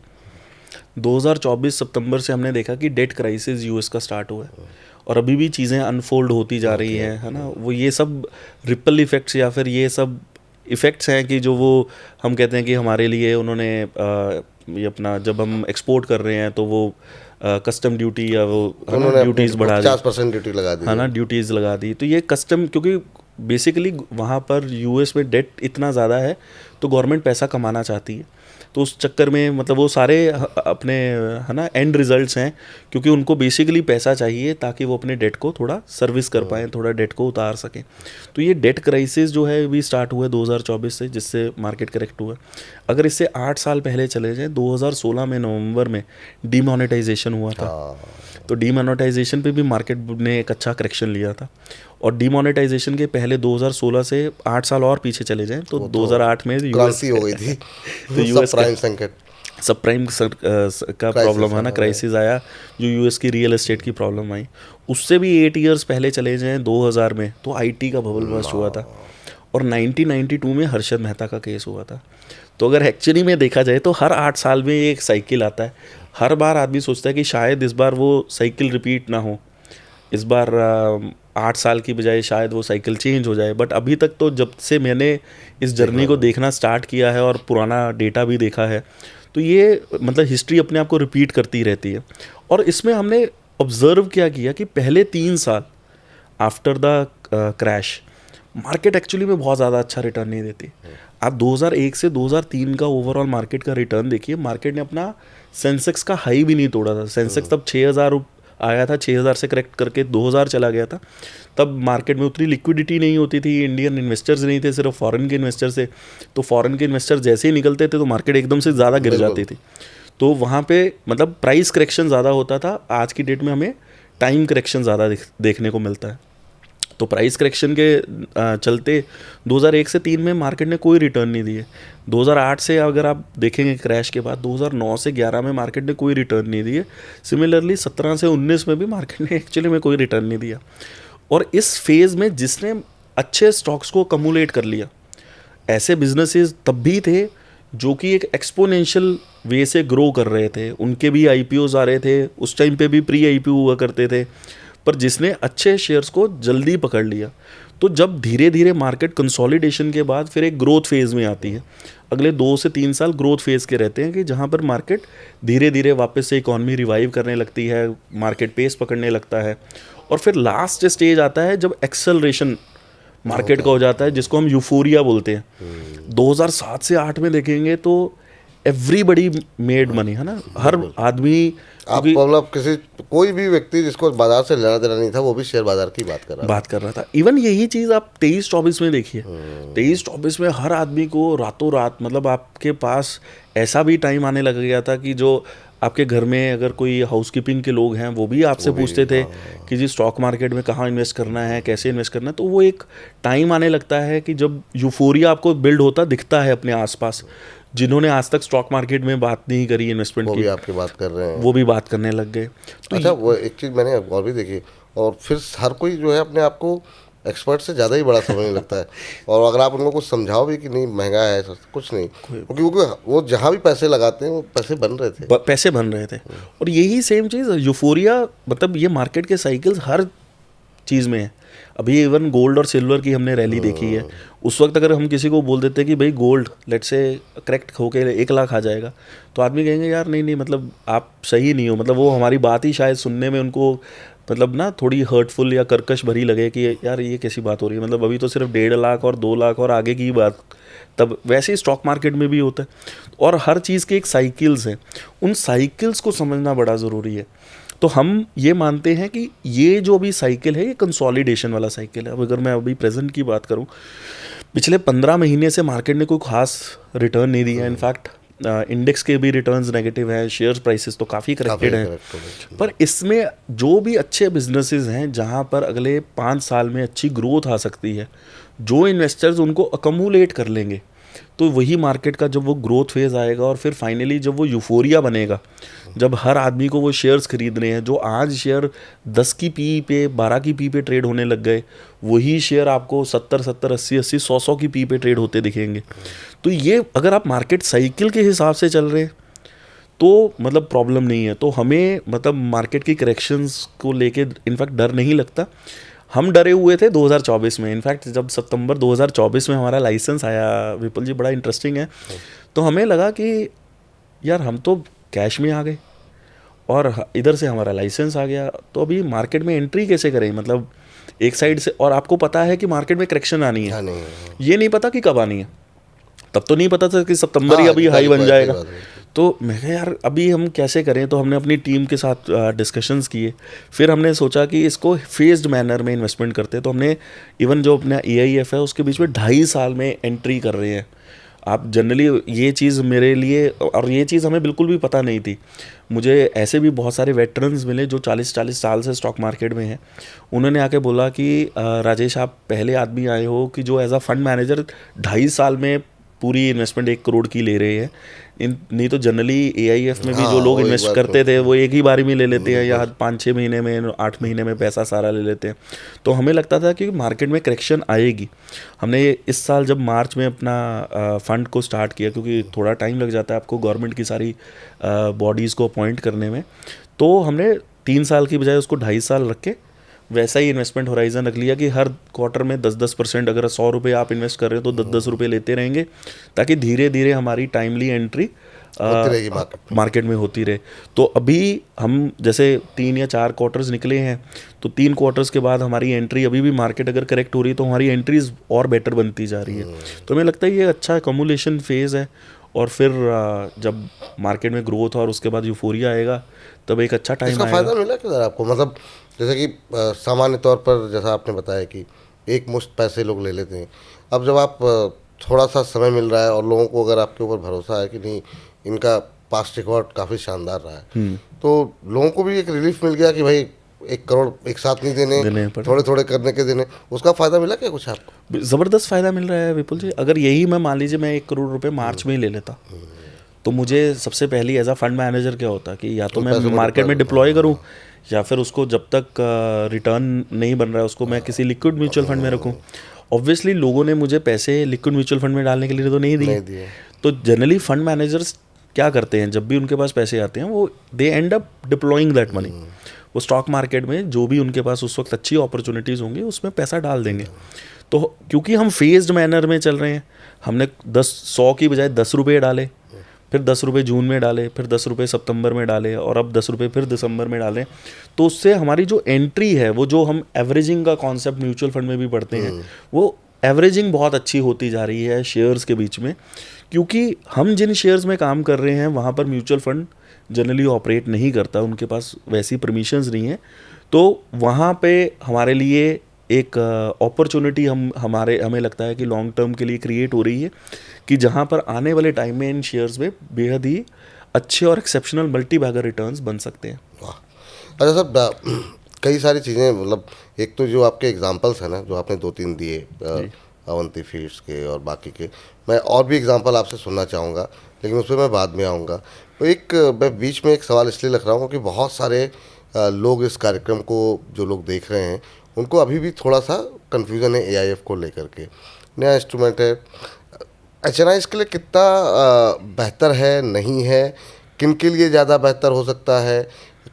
2024 सितंबर से हमने देखा कि डेट क्राइसिस US का स्टार्ट हुआ है, और अभी भी चीज़ें अनफोल्ड होती जा रही हैं, है ना। वो ये सब रिपल इफ़ेक्ट्स या फिर ये सब इफ़ेक्ट्स हैं कि जो वो हम कहते हैं कि हमारे लिए उन्होंने ये अपना, जब हम एक्सपोर्ट कर रहे हैं तो वो कस्टम ड्यूटी या वो ड्यूटीज़ बढ़ा दी, 50% ड्यूटी लगा दी, है ना, ड्यूटीज़ लगा दी। तो ये कस्टम, क्योंकि बेसिकली वहाँ पर US में डेट इतना ज़्यादा है, तो गवर्नमेंट पैसा कमाना चाहती है, तो उस चक्कर में मतलब वो सारे अपने है ना एंड रिजल्ट्स हैं, क्योंकि उनको बेसिकली पैसा चाहिए ताकि वो अपने डेट को थोड़ा सर्विस कर पाएँ, थोड़ा डेट को उतार सकें। तो ये डेट क्राइसिस जो है भी स्टार्ट हुआ है 2024 से, जिससे मार्केट करेक्ट हुआ। अगर इससे 8 साल पहले चले जाएँ, 2016 में नवंबर में डीमोनेटाइजेशन हुआ था, तो डीमोनेटाइजेशन पे भी मार्केट ने एक अच्छा करेक्शन लिया था। और डीमोनेटाइजेशन के पहले 2016 से 8 साल और पीछे चले जाएं तो 2008 में क्रांति हो गई थी। तो यूएस प्राइम संकट, सब प्राइम का प्रॉब्लम है ना, क्राइसिस आया, जो यूएस की रियल एस्टेट की प्रॉब्लम आई। उससे भी 8 ईयर्स पहले चले जाएं 2000 में, तो आईटी का बबल बस्ट हुआ था, और 1992 में हर्षद मेहता का केस हुआ था। तो अगर एक्चुअली में देखा जाए तो हर 8 साल में एक साइकिल आता है। हर बार आदमी सोचता है कि शायद इस बार वो साइकिल रिपीट ना हो, इस बार 8 साल की बजाय शायद वो साइकिल चेंज हो जाए। बट अभी तक तो जब से मैंने इस जर्नी को देखना स्टार्ट किया है और पुराना डेटा भी देखा है, तो ये मतलब हिस्ट्री अपने आप को रिपीट करती रहती है। और इसमें हमने ऑब्जर्व क्या किया कि पहले 3 साल after the crash market actually में बहुत ज़्यादा अच्छा रिटर्न नहीं देती। आप 2001 से 2003 का ओवरऑल मार्केट का रिटर्न देखिए, मार्केट ने अपना सेंसेक्स का हाई भी नहीं तोड़ा था। सेंसेक्स तब 6000 आया था, 6000 से करेक्ट करके 2000 चला गया था। तब मार्केट में उतनी लिक्विडिटी नहीं होती थी, इंडियन इन्वेस्टर्स नहीं थे, सिर्फ फॉरेन के इन्वेस्टर्स थे। तो फॉरेन के इन्वेस्टर्स जैसे ही निकलते थे तो मार्केट एकदम से ज़्यादा गिर जाती थी। तो वहाँ पे मतलब प्राइस करेक्शन ज़्यादा होता था। आज की डेट में हमें टाइम करेक्शन ज़्यादा देखने को मिलता है। तो प्राइस करेक्शन के चलते 2001 से 3 में मार्केट ने कोई रिटर्न नहीं दिए। 2008 से अगर आप देखेंगे क्रैश के बाद 2009 से 11 में मार्केट ने कोई रिटर्न नहीं दिए। सिमिलरली 17 से 19 में भी मार्केट ने एक्चुअली में कोई रिटर्न नहीं दिया। और इस फेज़ में जिसने अच्छे स्टॉक्स को कम्युलेट कर लिया, ऐसे बिजनेसेस तब भी थे जो कि एक एक्सपोनेंशियल वे से ग्रो कर रहे थे। उनके भी आईपीओज आ रहे थे, उस टाइम पे भी प्री आईपीओ हुआ करते थे, पर जिसने अच्छे शेयर्स को जल्दी पकड़ लिया। तो जब धीरे धीरे मार्केट कंसोलिडेशन के बाद फिर एक ग्रोथ फेज़ में आती है, अगले 2 से 3 साल ग्रोथ फेज़ के रहते हैं कि जहाँ पर मार्केट धीरे धीरे वापस से इकॉनमी रिवाइव करने लगती है, मार्केट पेस पकड़ने लगता है। और फिर लास्ट स्टेज आता है जब एक्सेलरेशन मार्केट का हो जाता है, जिसको हम यूफोरिया बोलते हैं। 2007 से 8 में देखेंगे तो एवरीबडी मेड मनी, है ना, हर आदमी। आप मतलब कोई भी व्यक्ति जिसको बाजार से लेना देना नहीं था, वो भी शेयर बाजार की बात कर रहा था। इवन यही चीज़ आप 23-24 में देखिए। 23-24 में हर आदमी को रातों रात, मतलब आपके पास ऐसा भी टाइम आने लग गया था कि जो आपके घर में अगर कोई हाउसकीपिंग के लोग हैं वो भी आपसे पूछते थे कि जी स्टॉक मार्केट में कहाँ इन्वेस्ट करना है, कैसे इन्वेस्ट करना है। तो वो एक टाइम आने लगता है कि जब यूफोरिया आपको बिल्ड होता दिखता है अपने आसपास। जिन्होंने आज तक स्टॉक मार्केट में बात नहीं करी इन्वेस्टमेंट की, वो भी आपकी बात कर रहे हैं, वो भी बात करने लग गए। तो अच्छा, वो एक चीज़ मैंने और भी देखी, और फिर हर कोई जो है अपने आप को एक्सपर्ट से ज़्यादा ही बड़ा समझने लगता है। और अगर आप उनको कुछ समझाओ भी कि नहीं महंगा है, कुछ नहीं, क्योंकि वो जहाँ भी पैसे लगाते हैं वो पैसे बन रहे थे। और यही सेम चीज़ यूफोरिया, मतलब ये मार्केट के साइकिल्स हर चीज़ में है। अभी इवन गोल्ड और सिल्वर की हमने रैली देखी है। उस वक्त अगर हम किसी को बोल देते कि भाई गोल्ड लेट से करेक्ट होके 1 लाख आ जाएगा, तो आदमी कहेंगे यार नहीं मतलब आप सही नहीं हो, मतलब वो हमारी बात ही शायद सुनने में उनको मतलब ना थोड़ी हर्टफुल या कर्कश भरी लगे कि यार ये कैसी बात हो रही है, मतलब अभी तो सिर्फ 1.5 लाख और 2 लाख और आगे की बात। तब वैसे ही स्टॉक मार्केट में भी होता है। और हर चीज़ के एक साइकिल्स हैं, उन साइकिल्स को समझना बड़ा ज़रूरी है। तो हम ये मानते हैं कि ये जो अभी साइकिल है ये कंसोलिडेशन वाला साइकिल है। अब अगर मैं अभी प्रेजेंट की बात करूं, पिछले 15 महीने से मार्केट ने कोई खास रिटर्न नहीं दिया। इनफैक्ट इंडेक्स के भी रिटर्न्स नेगेटिव हैं, शेयर्स प्राइसेस तो काफ़ी करेक्टेड हैं। पर इसमें जो भी अच्छे बिजनेसेस हैं जहां पर अगले 5 साल में अच्छी ग्रोथ आ सकती है, जो इन्वेस्टर्स उनको अकमुलेट कर लेंगे, तो वही मार्केट का जब वो ग्रोथ फेज़ आएगा और फिर फाइनली जब वो यूफोरिया बनेगा, जब हर आदमी को वो शेयर्स खरीदने हैं, जो आज शेयर 10 की पी पे 12 की पी पे ट्रेड होने लग गए, वही शेयर आपको 70, 80, 100 की पी पे ट्रेड होते दिखेंगे। तो ये अगर आप मार्केट साइकिल के हिसाब से चल रहे हैं तो मतलब प्रॉब्लम नहीं है। तो हमें मतलब मार्केट की करेक्शंस को लेके इनफैक्ट डर नहीं लगता। हम डरे हुए थे 2024 में। इनफैक्ट जब सितंबर 2024 में हमारा लाइसेंस आया, विपुल जी बड़ा इंटरेस्टिंग है, तो हमें लगा कि यार हम तो कैश में आ गए और इधर से हमारा लाइसेंस आ गया, तो अभी मार्केट में एंट्री कैसे करें। मतलब एक साइड से, और आपको पता है कि मार्केट में करेक्शन आनी है, ये नहीं पता कि कब आनी है। तब तो नहीं पता था कि सितंबर ही हाँ, अभी हाई सही बन बात, जाएगा। सही बात है। तो मैं कहा यार अभी हम कैसे करें, तो हमने अपनी टीम के साथ डिस्कशंस किए। फिर हमने सोचा कि इसको फेज्ड मैनर में इन्वेस्टमेंट करते हैं। तो हमने इवन जो अपना AIF है उसके बीच में 2.5 साल में एंट्री कर रहे हैं। आप जनरली ये चीज़ मेरे लिए, और ये चीज़ हमें बिल्कुल भी पता नहीं थी। मुझे ऐसे भी बहुत सारे वेटरन्स मिले जो 40-40 साल से स्टॉक मार्केट में हैं। उन्होंने आके बोला कि राजेश आप पहले आदमी आए हो कि जो एज अ फंड मैनेजर 2.5 साल में पूरी इन्वेस्टमेंट 1 करोड़ की ले रहे हैं। नहीं तो जनरली AIF में भी हाँ, जो लोग वो एक इन्वेस्ट बार करते थे वो एक ही बारी में ले लेते हैं, या बिल्कुल। 5-6 महीने में, 8 महीने में पैसा सारा ले लेते हैं। तो हमें लगता था कि मार्केट में करेक्शन आएगी। हमने इस साल जब मार्च में अपना फंड को स्टार्ट किया, क्योंकि थोड़ा टाइम लग जाता है आपको गवर्नमेंट की सारी बॉडीज़ को अपॉइंट करने में, तो हमने 3 साल की बजाय उसको 2.5 साल रख के वैसा ही इन्वेस्टमेंट होराइजन रख लिया कि हर क्वार्टर में 10% अगर 100 रुपये आप इन्वेस्ट कर रहे हो तो 10-10 रुपये लेते रहेंगे, ताकि धीरे धीरे हमारी टाइमली एंट्री होती रहेगी मार्केट में। मार्केट में होती रहे। तो अभी हम जैसे 3 या 4 क्वार्टर्स निकले हैं, तो 3 क्वार्टर्स के बाद हमारी एंट्री, अभी भी मार्केट अगर करेक्ट हो रही है तो हमारी एंट्रीज और बेटर बनती जा रही है। तो हमें लगता है ये अच्छा कम्युलेशन फेज़ है, और फिर जब मार्केट में ग्रोथ और उसके बाद यूफोरिया आएगा तब एक अच्छा टाइम इसका आएगा। फ़ायदा मिला किधर आपको? मतलब जैसे कि सामान्य तौर पर जैसा आपने बताया कि एक मुश्त पैसे लोग ले लेते हैं। अब जब आप थोड़ा सा समय मिल रहा है और लोगों को अगर आपके ऊपर भरोसा है कि नहीं, इनका पास्ट रिकॉर्ड काफ़ी शानदार रहा है, तो लोगों को भी एक रिलीफ मिल गया कि भाई 1 करोड़ एक साथ नहीं देने देने, पड़े। थोड़े थोड़े करने के देने। उसका फ़ायदा मिला क्या कुछ आपको? ज़बरदस्त फ़ायदा मिल रहा है विपुल जी। अगर यही मैं मान लीजिए मैं 1 करोड़ रुपए मार्च में ही ले लेता, तो मुझे सबसे पहली एज अ फंड मैनेजर क्या होता कि या तो उन मैं पैसों को मार्केट में deploy डिप्लॉय करूं, या फिर उसको जब तक रिटर्न नहीं बन रहा है उसको मैं किसी लिक्विड म्यूचुअल फंड में रखूं। ऑब्वियसली लोगों ने मुझे पैसे लिक्विड म्यूचुअल फंड में डालने के लिए तो नहीं दिए। नहीं दिए। तो जनरली फंड मैनेजर्स क्या करते हैं, जब भी उनके पास पैसे आते हैं वो they end up deploying that money. वो स्टॉक मार्केट में जो भी उनके पास उस वक्त अच्छी अपॉर्चुनिटीज़ होंगी उसमें पैसा डाल देंगे। तो क्योंकि हम फेज्ड मैनर में चल रहे हैं, हमने 100 की बजाय 10 रुपये डाले, फिर 10 रुपये जून में डाले, फिर 10 रुपये सितंबर में डाले, और अब 10 रुपये फिर दिसंबर में डालें। तो उससे हमारी जो एंट्री है, वो जो हम एवरेजिंग का कॉन्सेप्ट म्यूचुअल फंड में भी पढ़ते हैं, वो एवरेजिंग बहुत अच्छी होती जा रही है शेयर्स के बीच में। क्योंकि हम जिन शेयर्स में काम कर रहे हैं वहाँ पर म्यूचुअल फंड जनरली ऑपरेट नहीं करता, उनके पास वैसी परमिशंस नहीं है। तो वहाँ पे हमारे लिए एक अपॉर्चुनिटी हमें लगता है कि लॉन्ग टर्म के लिए क्रिएट हो रही है, कि जहाँ पर आने वाले टाइम में इन शेयर्स में बेहद ही अच्छे और एक्सेप्शनल मल्टी बैगर रिटर्न्स बन सकते हैं। वाह! अच्छा सर, कई सारी चीज़ें, मतलब एक तो जो आपके एग्जांपल्स हैं ना, जो आपने 2-3 दिए अवंती फीड्स के और बाकी के, मैं और भी एग्जांपल आपसे सुनना चाहूँगा, लेकिन उस पर मैं बाद में आऊँगा। तो मैं बीच में एक सवाल इसलिए रख रहा हूँ कि बहुत सारे लोग इस कार्यक्रम को, जो लोग देख रहे हैं, उनको अभी भी थोड़ा सा कन्फ्यूज़न है AIF को लेकर के। नया इंस्ट्रूमेंट है, HNI इसके लिए कितना बेहतर है, नहीं है, किन के लिए ज़्यादा बेहतर हो सकता है,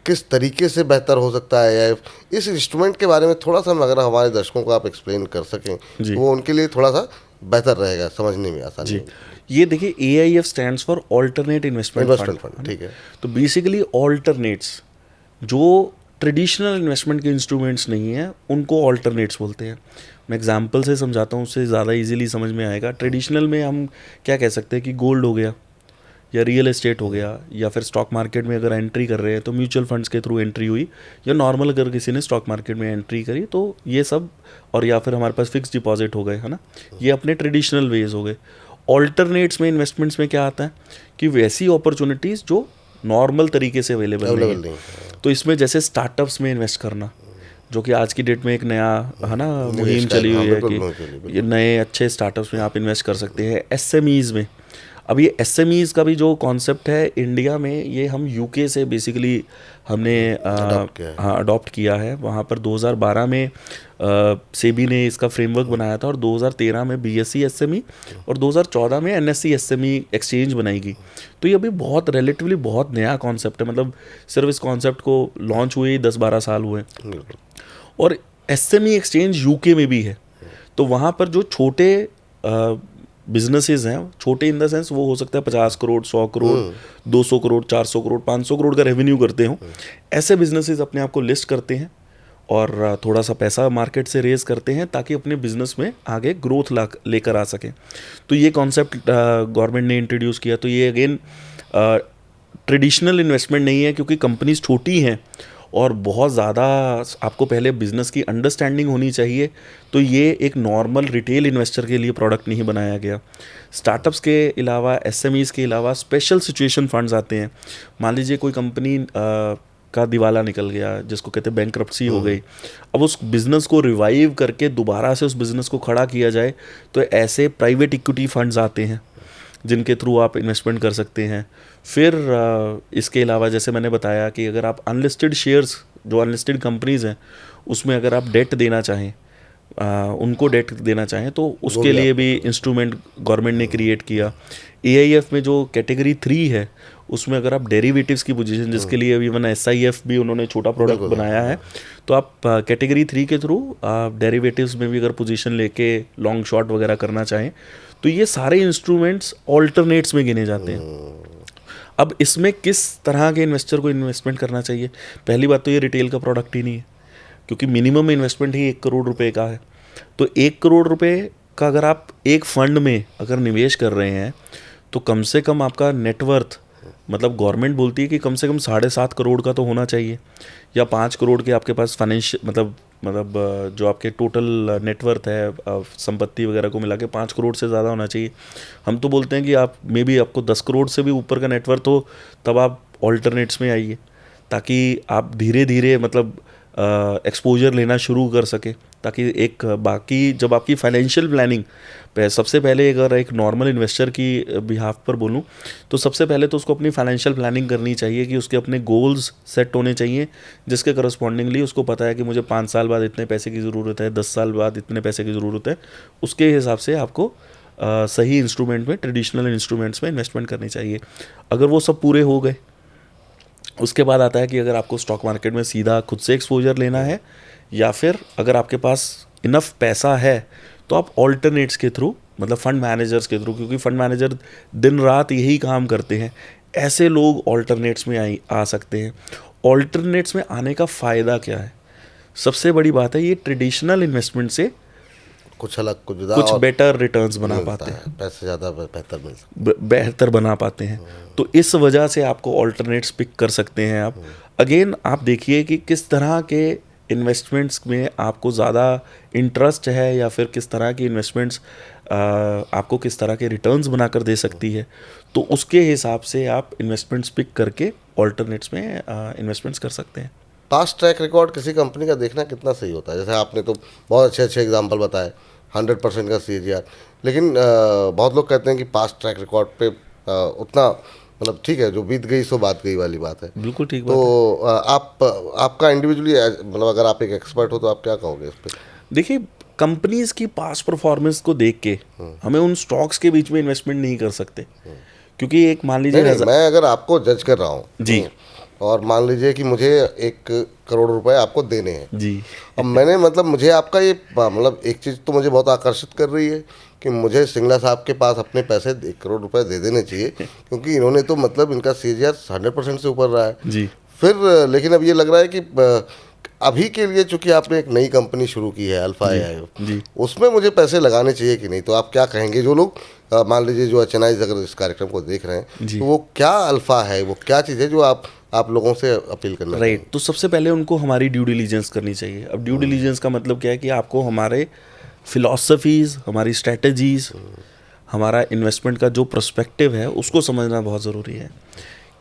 किस तरीके से बेहतर हो सकता है AIF, इस इंस्ट्रूमेंट के बारे में थोड़ा सा अगर हमारे दर्शकों को आप एक्सप्लेन कर सकें तो वो उनके लिए थोड़ा सा बेहतर रहेगा, समझने में आसानी जी, होगी। ये देखिए AIF stands for alternate investment fund, ठीक है। तो बेसिकली ऑल्टरनेट्स, जो ट्रेडिशनल इन्वेस्टमेंट के इंस्ट्रूमेंट्स नहीं हैं उनको ऑल्टरनेट्स बोलते हैं। मैं एग्जांपल से समझाता हूँ, उससे ज़्यादा इजीली समझ में आएगा। ट्रेडिशनल में हम क्या कह सकते हैं कि गोल्ड हो गया, या रियल एस्टेट हो गया, या फिर स्टॉक मार्केट में अगर एंट्री कर रहे हैं तो म्यूचुअल फंड्स के थ्रू एंट्री हुई, या नॉर्मल अगर किसी ने स्टॉक मार्केट में एंट्री करी तो ये सब, और या फिर हमारे पास फिक्स डिपॉजिट हो गए, है ना, ये अपने ट्रेडिशनल वेज हो गए। ऑल्टरनेट्स में, इन्वेस्टमेंट्स में क्या आता है कि वैसी अपॉर्चुनिटीज़ जो नॉर्मल तरीके से अवेलेबल नहीं है। तो इसमें जैसे स्टार्टअप्स में इन्वेस्ट करना, जो कि आज की डेट में एक नया, है ना, मुहिम चली हुई है कि ये नए अच्छे स्टार्टअप्स में आप इन्वेस्ट कर सकते हैं। SMEs में, अब ये SMEs का भी जो कॉन्सेप्ट है इंडिया में, ये हम UK से बेसिकली हमने अडॉप्ट किया है। वहाँ पर 2012 में सेबी ने इसका फ्रेमवर्क बनाया था, और 2013 में BSE SME और 2014 में NSE SME एक्सचेंज बनाई गई। तो ये अभी बहुत रिलेटिवली बहुत नया कॉन्सेप्ट है, मतलब सिर्फ इस कॉन्सेप्ट को लॉन्च हुए 10-12 साल हुए। और SME एक्सचेंज UK में भी है। तो वहाँ पर जो छोटे बिजनेसेस हैं, छोटे इन द सेंस वो हो सकता है 50 करोड़, 100 करोड़, 200 करोड़, 400 करोड़, 500 करोड़ का रेवेन्यू करते हो, ऐसे बिजनेसेस अपने आप को लिस्ट करते हैं और थोड़ा सा पैसा मार्केट से रेज करते हैं ताकि अपने बिजनेस में आगे ग्रोथ लेकर आ सकें। तो ये कॉन्सेप्ट गवर्नमेंट ने इंट्रोड्यूस किया। तो ये अगेन ट्रेडिशनल इन्वेस्टमेंट नहीं है, क्योंकि कंपनीज छोटी हैं और बहुत ज़्यादा आपको पहले बिजनेस की अंडरस्टैंडिंग होनी चाहिए। तो ये एक नॉर्मल रिटेल इन्वेस्टर के लिए प्रोडक्ट नहीं बनाया गया। स्टार्टअप्स के अलावा, एसएमईज़ के अलावा स्पेशल सिचुएशन फंड्स आते हैं। मान लीजिए कोई कंपनी का दिवाला निकल गया, जिसको कहते हैं बैंक्रप्सी हो गई, अब उस बिज़नेस को रिवाइव करके दोबारा से उस बिज़नेस को खड़ा किया जाए, तो ऐसे प्राइवेट इक्विटी फंड्स आते हैं जिनके थ्रू आप इन्वेस्टमेंट कर सकते हैं। फिर इसके अलावा जैसे मैंने बताया कि अगर आप अनलिस्टेड शेयर्स, जो अनलिस्टेड कंपनीज़ हैं, उसमें अगर आप डेट देना चाहें, उनको डेट देना चाहें, तो उसके लिए भी इंस्ट्रूमेंट गवर्नमेंट ने क्रिएट किया। एआईएफ में जो कैटेगरी 3 है, उसमें अगर आप डेरिवेटिव्स की पोजीशन, जिसके लिए इवन एसआईएफ भी उन्होंने छोटा प्रोडक्ट बनाया है, तो आप कैटेगरी 3 के थ्रू आप डेरिवेटिव्स में भी अगर पोजीशन लेके लॉन्ग शॉर्ट वगैरह करना चाहें, तो ये सारे इंस्ट्रूमेंट्स ऑल्टरनेट्स में गिने जाते हैं। अब इसमें किस तरह के इन्वेस्टर को इन्वेस्टमेंट करना चाहिए? पहली बात तो ये रिटेल का प्रोडक्ट ही नहीं है, क्योंकि मिनिमम इन्वेस्टमेंट ही 1 करोड़ रुपए का है। तो 1 करोड़ रुपए का अगर आप एक फंड में अगर निवेश कर रहे हैं, तो कम से कम आपका नेटवर्थ, मतलब गवर्नमेंट बोलती है कि कम से कम 7.5 करोड़ का तो होना चाहिए, या 5 करोड़ के आपके पास फाइनेंशियल मतलब जो आपके टोटल नेटवर्थ है, संपत्ति वगैरह को मिला के 5 करोड़ से ज़्यादा होना चाहिए। हम तो बोलते हैं कि आप मे बी आपको 10 करोड़ से भी ऊपर का नेटवर्थ हो, तब आप ऑल्टरनेट्स में आइए, ताकि आप धीरे धीरे मतलब एक्सपोजर लेना शुरू कर सके, ताकि एक बाकी जब आपकी फाइनेंशियल प्लानिंग सबसे पहले, अगर एक नॉर्मल इन्वेस्टर की बिहाफ पर बोलूं, तो सबसे पहले तो उसको अपनी फाइनेंशियल प्लानिंग करनी चाहिए कि उसके अपने गोल्स सेट होने चाहिए, जिसके करस्पॉन्डिंगली उसको पता है कि मुझे 5 साल बाद इतने पैसे की ज़रूरत है, 10 साल बाद इतने पैसे की ज़रूरत है। उसके हिसाब से आपको सही इंस्ट्रूमेंट में, ट्रेडिशनल इंस्ट्रूमेंट्स में इन्वेस्टमेंट करनी चाहिए। अगर वो सब पूरे हो गए, उसके बाद आता है कि अगर आपको स्टॉक मार्केट में सीधा खुद से एक्सपोजर लेना है, या फिर अगर आपके पास इनफ पैसा है, तो आप ऑल्टरनेट्स के थ्रू, मतलब फंड मैनेजर्स के थ्रू, क्योंकि फंड मैनेजर दिन रात यही काम करते हैं, ऐसे लोग ऑल्टरनेट्स में आ सकते हैं। ऑल्टरनेट्स में आने का फ़ायदा क्या है? सबसे बड़ी बात है, ये ट्रेडिशनल इन्वेस्टमेंट से कुछ अलग, कुछ बेटर रिटर्न्स बना पाते हैं, पैसे ज़्यादा बेहतर बना पाते हैं। तो इस वजह से आपको ऑल्टरनेट्स पिक कर सकते हैं आप। अगेन आप देखिए कि किस तरह के इन्वेस्टमेंट्स में आपको ज़्यादा इंटरेस्ट है, या फिर किस तरह की इन्वेस्टमेंट्स आपको किस तरह के रिटर्न्स बनाकर दे सकती है, तो उसके हिसाब से आप इन्वेस्टमेंट्स पिक करके ऑल्टरनेट्स में इन्वेस्टमेंट्स कर सकते हैं। पास्ट ट्रैक रिकॉर्ड किसी कंपनी का देखना कितना सही होता है? जैसे आपने तो बहुत अच्छे अच्छे एग्जांपल बताए, 100% का CAGR, लेकिन बहुत लोग कहते हैं कि पास्ट ट्रैक रिकॉर्ड पे उतना, मतलब ठीक है, जो बीत गई सो बात गई वाली बात है। बिल्कुल ठीक बात तो आपका इंडिविजुअली, मतलब अगर आप एक एक्सपर्ट हो, तो आप क्या कहोगे इस पर? देखिए, कंपनीज की पास्ट परफॉर्मेंस को देख के हमें उन स्टॉक्स के बीच में इन्वेस्टमेंट नहीं कर सकते, क्योंकि एक मान लीजिए मैं अगर आपको जज कर रहा हूँ जी, और मान लीजिए कि मुझे 1 करोड़ रुपए आपको देने हैं जी, अब मैंने, मतलब मुझे आपका ये, मतलब एक चीज़ तो मुझे बहुत आकर्षित कर रही है कि मुझे सिंगला साहब के पास अपने पैसे 1 करोड़ रुपए दे देने चाहिए, क्योंकि इन्होंने तो, मतलब इनका CAGR 100% से ऊपर रहा है जी। फिर लेकिन अब ये लग रहा है कि अभी के लिए चूंकि आपने एक नई कंपनी शुरू की है अल्फा AI, उसमें मुझे पैसे लगाने चाहिए कि नहीं? तो आप क्या कहेंगे, जो लोग मान लीजिए जो HNIs अगर इस कार्यक्रम को देख रहे हैं, तो वो क्या अल्फा है, वो क्या चीज़ है जो आप लोगों से अपील करना? राइट, तो सबसे पहले उनको हमारी ड्यू डिलीजेंस करनी चाहिए। अब ड्यू डिलीजेंस का मतलब क्या है कि आपको हमारे फिलॉसफीज़, हमारी स्ट्रेटजीज़, हमारा इन्वेस्टमेंट का जो पर्सपेक्टिव है, उसको समझना बहुत ज़रूरी है,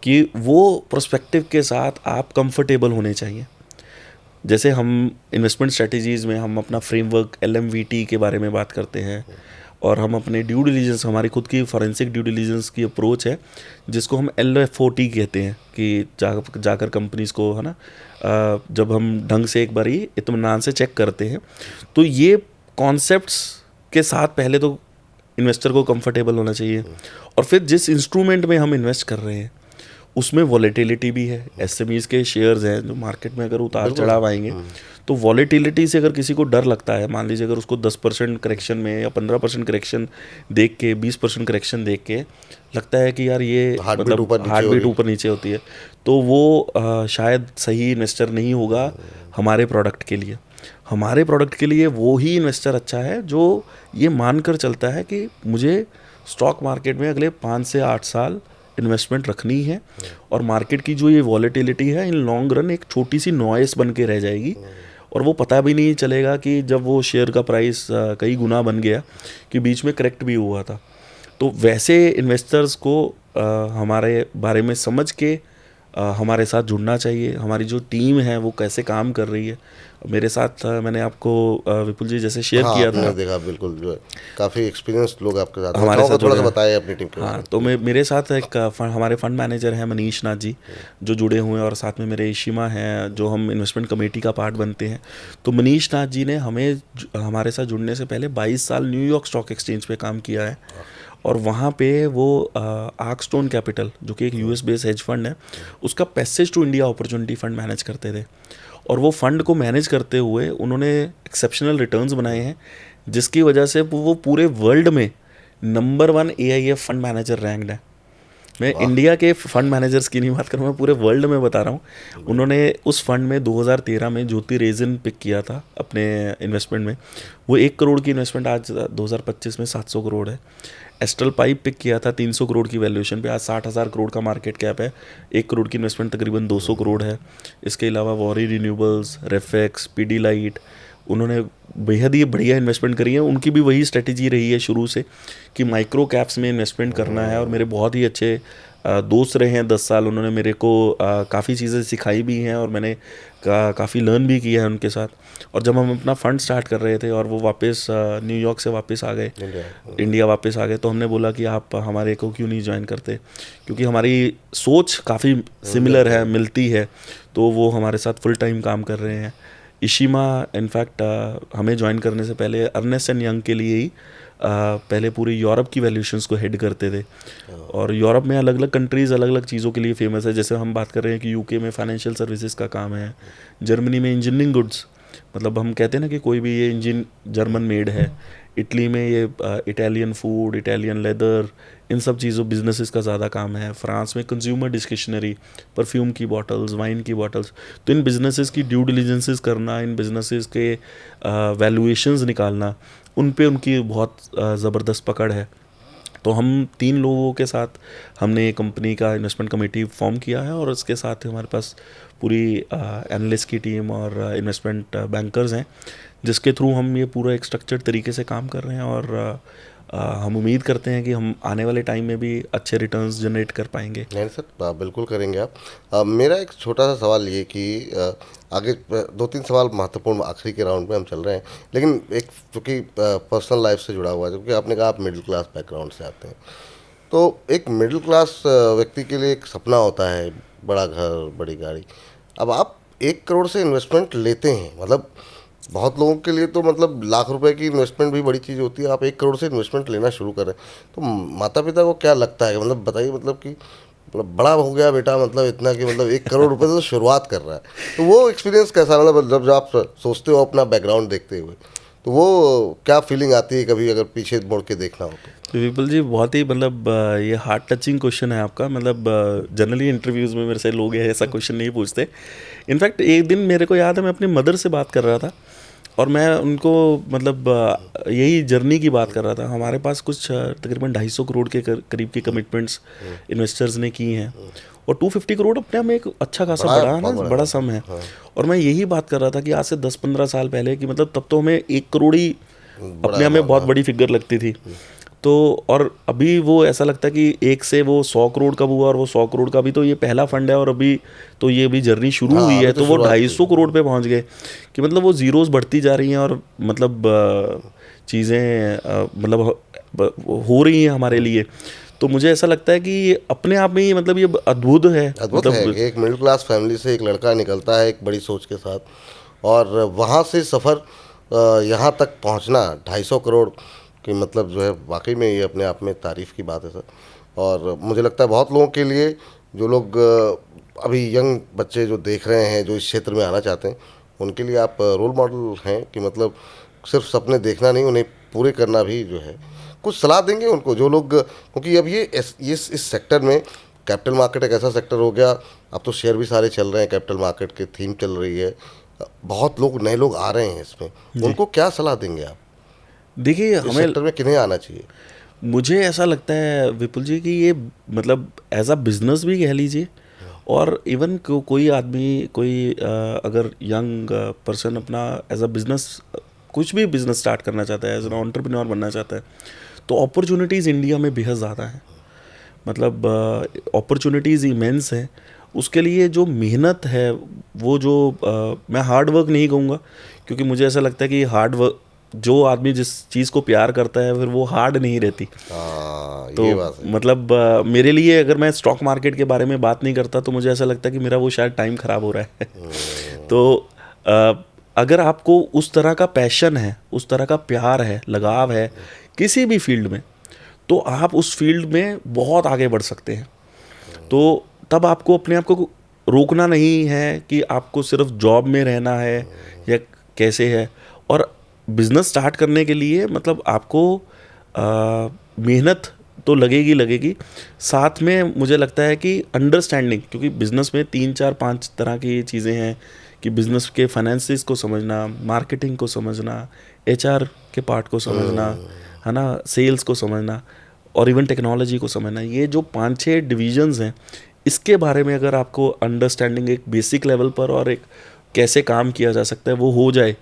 कि वो पर्सपेक्टिव के साथ आप कंफर्टेबल होने चाहिए। जैसे हम इन्वेस्टमेंट स्ट्रेटजीज़ में हम अपना फ्रेमवर्क LMVT के बारे में बात करते हैं, और हम अपने ड्यू डिलीजेंस, हमारी खुद की फॉरेंसिक ड्यू डिलीजेंस की अप्रोच है, जिसको हम LFOT कहते हैं, कि जाकर कंपनीज़ को, है ना, जब हम ढंग से एक बारी इत्मीनान से चेक करते हैं, तो ये कॉन्सेप्ट्स के साथ पहले तो इन्वेस्टर को कंफर्टेबल होना चाहिए। और फिर जिस इंस्ट्रूमेंट में हम इन्वेस्ट कर रहे हैं, उसमें वॉलेटिलिटी भी है। SMEs के शेयर्स हैं जो मार्केट में अगर उतार चढ़ाव आएंगे, तो वॉलेटिलिटी से अगर किसी को डर लगता है, मान लीजिए अगर उसको 10% करेक्शन में या 15% करेक्शन देख के, 20% करेक्शन देख के लगता है कि यार ये हार्ट बीट ऊपर नीचे होती है, तो वो शायद सही इन्वेस्टर नहीं होगा हमारे प्रोडक्ट के लिए। हमारे प्रोडक्ट के लिए वो ही इन्वेस्टर अच्छा है जो ये मानकर चलता है कि मुझे स्टॉक मार्केट में अगले 5 से 8 साल इन्वेस्टमेंट रखनी है, और मार्केट की जो ये वॉलेटिलिटी है इन लॉन्ग रन एक छोटी सी नॉइस बन के रह जाएगी, और वो पता भी नहीं चलेगा कि जब वो शेयर का प्राइस कई गुना बन गया कि बीच में करेक्ट भी हुआ था। तो वैसे इन्वेस्टर्स को हमारे बारे में समझ के हमारे साथ जुड़ना चाहिए। हमारी जो टीम है वो कैसे काम कर रही है, मेरे साथ मैंने आपको विपुल जी जैसे शेयर किया था, देखा बिल्कुल, जो है काफ़ी एक्सपीरियंस लोग आपके साथ हमारे साथ थोड़ा सा बताएं अपनी टीम के हाँ, तो मेरे साथ एक हमारे फंड मैनेजर हैं मनीष नाथ जी जो जुड़े हुए हैं, और साथ में मेरे इशिमा हैं जो हम इन्वेस्टमेंट कमेटी का पार्ट बनते हैं। तो मनीष नाथ जी ने हमारे साथ जुड़ने से पहले 22 साल न्यूयॉर्क स्टॉक एक्सचेंज पे काम किया है, और वहाँ पे वो आर्कस्टोन कैपिटल जो कि एक यूएस बेस हेज फंड है, उसका passage to India opportunity fund manage करते थे। और वो फंड को मैनेज करते हुए उन्होंने एक्सेप्शनल रिटर्न्स बनाए हैं, जिसकी वजह से वो पूरे वर्ल्ड में number 1 AIF fund manager ranked है। मैं इंडिया के फंड मैनेजर्स की नहीं बात कर रहा हूँ, मैं पूरे वर्ल्ड में बता रहा हूँ। उन्होंने उस फंड में 2013 में ज्योति रेजिन पिक किया था अपने इन्वेस्टमेंट में, वो 1 करोड़ की इन्वेस्टमेंट आज 2025 में 700 करोड़ है। एस्ट्रल पाइप पिक किया था 300 करोड़ की वैल्यूएशन पे, आज 60,000 करोड़ का मार्केट कैप है, 1 करोड़ की इन्वेस्टमेंट तकरीबन 200 करोड़ है। इसके अलावा वॉरी रिन्यूएबल्स, रेफेक्स, पीडीलाइट, उन्होंने बेहद ही बढ़िया इन्वेस्टमेंट करी है। उनकी भी वही स्ट्रेटेजी रही है शुरू से कि माइक्रो कैप्स में इन्वेस्टमेंट करना है, और मेरे बहुत ही अच्छे दोस्त रहे हैं 10 साल। उन्होंने मेरे को काफ़ी चीज़ें सिखाई भी हैं, और मैंने काफ़ी लर्न भी किया है उनके साथ। और जब हम अपना फ़ंड स्टार्ट कर रहे थे और वो वापस न्यूयॉर्क से वापस आ गए, इंडिया वापस आ गए, तो हमने बोला कि आप हमारे को क्यों नहीं ज्वाइन करते, क्योंकि हमारी सोच काफ़ी सिमिलर है, मिलती है। तो वो हमारे साथ फुल टाइम काम कर रहे हैं। इशिमा इनफैक्ट हमें ज्वाइन करने से पहले अर्नेस्ट एंड यंग के लिए ही पहले पूरे यूरोप की वैल्यूएशंस को हेड करते थे, और यूरोप में अलग अलग कंट्रीज़ अलग अलग चीज़ों के लिए फेमस है। जैसे हम बात कर रहे हैं कि यूके में फाइनेंशियल सर्विसेज का काम है, जर्मनी में इंजीनियरिंग गुड्स, मतलब हम कहते हैं ना कि कोई भी ये इंजन जर्मन मेड है, इटली में ये इटालियन फूड, इटालियन लेदर, इन सब चीज़ों बिजनेसेस का ज़्यादा काम है। फ्रांस में कंज्यूमर डिस्क्रिशनरी, परफ्यूम की बॉटल्स, वाइन की बॉटल्स। तो इन बिजनेसेस की ड्यू डिलिजेंसेस करना, इन बिजनेसेस के वैल्यूएशंस निकालना, उन पे उनकी बहुत ज़बरदस्त पकड़ है। तो हम 3 लोगों के साथ हमने कंपनी का इन्वेस्टमेंट कमेटी फॉर्म किया है, और उसके साथ हमारे पास पूरी एनालिस्ट की टीम और इन्वेस्टमेंट बैंकर्स हैं, जिसके थ्रू हम ये पूरा एक स्ट्रक्चर्ड तरीके से काम कर रहे हैं, और हम उम्मीद करते हैं कि हम आने वाले टाइम में भी अच्छे रिटर्न्स जनरेट कर पाएंगे। नहीं सर, बिल्कुल करेंगे आप। मेरा एक छोटा सा सवाल ये कि आगे 2-3 सवाल महत्वपूर्ण आखिरी के राउंड में हम चल रहे हैं, लेकिन एक चूँकि पर्सनल लाइफ से जुड़ा हुआ है, क्योंकि आपने कहा आप मिडिल क्लास बैकग्राउंड से आते हैं, तो एक मिडिल क्लास व्यक्ति के लिए एक सपना होता है बड़ा घर, बड़ी गाड़ी। अब आप 1 करोड़ से इन्वेस्टमेंट लेते हैं, मतलब बहुत लोगों के लिए तो मतलब लाख रुपए की इन्वेस्टमेंट भी बड़ी चीज़ होती है, आप 1 करोड़ से इन्वेस्टमेंट लेना शुरू करें, तो माता पिता को क्या लगता है, मतलब बताइए, मतलब कि मतलब बड़ा हो गया बेटा, मतलब इतना कि मतलब 1 करोड़ रुपए से तो शुरुआत कर रहा है, तो वो एक्सपीरियंस कैसा, मतलब जब आप सोचते हो अपना बैकग्राउंड देखते हुए, तो वो क्या फीलिंग आती है कभी अगर पीछे मुड़ के देखना हो तो? विपुल जी, बहुत ही मतलब ये हार्ट टचिंग क्वेश्चन है आपका। मतलब जनरली इंटरव्यूज़ में मेरे से लोग ऐसा क्वेश्चन नहीं पूछते। इनफैक्ट एक दिन मेरे को याद है, मैं अपनी मदर से बात कर रहा था, और मैं उनको मतलब यही जर्नी की बात कर रहा था। हमारे पास कुछ तकरीबन 250 करोड़ के करीब की कमिटमेंट्स इन्वेस्टर्स ने की हैं, और 250 करोड़ अपने में एक अच्छा खासा बड़ा सम है। और मैं यही बात कर रहा था कि आज से 10-15 साल पहले कि मतलब तब तो हमें 1 करोड़ ही अपने हमें बहुत बड़ी फिगर लगती थी। तो और अभी वो ऐसा लगता है कि 1 से वो 100 करोड़ कब हुआ, और वो 100 करोड़ का भी तो ये पहला फंड है, और अभी तो ये अभी जर्नी शुरू हुई है, तो वो 250 करोड़ पे पहुंच गए कि मतलब वो जीरोस बढ़ती जा रही हैं, और मतलब चीज़ें मतलब हो रही हैं हमारे लिए। तो मुझे ऐसा लगता है कि अपने आप में ही मतलब ये अद्भुत है। अद्भुत है कि एक मिडिल क्लास फैमिली से एक लड़का निकलता है एक बड़ी सोच के साथ, और वहाँ से सफ़र यहाँ तक पहुँचना 250 करोड़ कि मतलब जो है वाकई में ये अपने आप में तारीफ़ की बात है सर। और मुझे लगता है बहुत लोगों के लिए, जो लोग अभी यंग बच्चे जो देख रहे हैं, जो इस क्षेत्र में आना चाहते हैं, उनके लिए आप रोल मॉडल हैं कि मतलब सिर्फ सपने देखना नहीं, उन्हें पूरे करना भी जो है, कुछ सलाह देंगे उनको जो लोग, क्योंकि अब ये इस सेक्टर में कैपिटल मार्केट एक ऐसा सेक्टर हो गया, अब तो शेयर भी सारे चल रहे हैं, कैपिटल मार्केट की थीम चल रही है, बहुत लोग नए लोग आ रहे हैं इसमें, उनको क्या सलाह देंगे आप? देखिए, इस हमें सेक्टर में किन्हें आना चाहिए? मुझे ऐसा लगता है विपुल जी कि ये मतलब एज अ बिजनेस भी कह लीजिए, और इवन कोई आदमी, कोई अगर यंग पर्सन अपना एज अ बिजनेस कुछ भी बिजनेस स्टार्ट करना चाहता है, एज एन एंटरप्रेन्योर बनना चाहता है, तो अपॉर्चुनिटीज़ इंडिया में बेहद ज़्यादा हैं। मतलब अपॉर्चुनिटीज़ इमेंस हैं। उसके लिए जो मेहनत है, वो जो मैं हार्ड वर्क नहीं कहूँगा, क्योंकि मुझे ऐसा लगता है कि हार्ड वर्क, जो आदमी जिस चीज़ को प्यार करता है फिर वो हार्ड नहीं रहती। हाँ, तो ये बात है। मतलब मेरे लिए, अगर मैं स्टॉक मार्केट के बारे में बात नहीं करता तो मुझे ऐसा लगता है कि मेरा वो शायद टाइम ख़राब हो रहा है। तो अ, अगर आपको उस तरह का पैशन है, उस तरह का प्यार है, लगाव है किसी भी फील्ड में, तो आप उस फील्ड में बहुत आगे बढ़ सकते हैं। तो तब आपको अपने आप को रोकना नहीं है कि आपको सिर्फ जॉब में रहना है या कैसे है। और बिजनेस स्टार्ट करने के लिए मतलब आपको मेहनत तो लगेगी, साथ में मुझे लगता है कि अंडरस्टैंडिंग, क्योंकि बिजनेस में 3 4 5 तरह की चीज़ें हैं कि बिजनेस के फाइनेंसिस को समझना, मार्केटिंग को समझना, एचआर के पार्ट को समझना, है ना, सेल्स को समझना, और इवन टेक्नोलॉजी को समझना। ये जो 5 6 डिविजन्स हैं, इसके बारे में अगर आपको अंडरस्टैंडिंग एक बेसिक लेवल पर और एक कैसे काम किया जा सकता है वो हो जाए,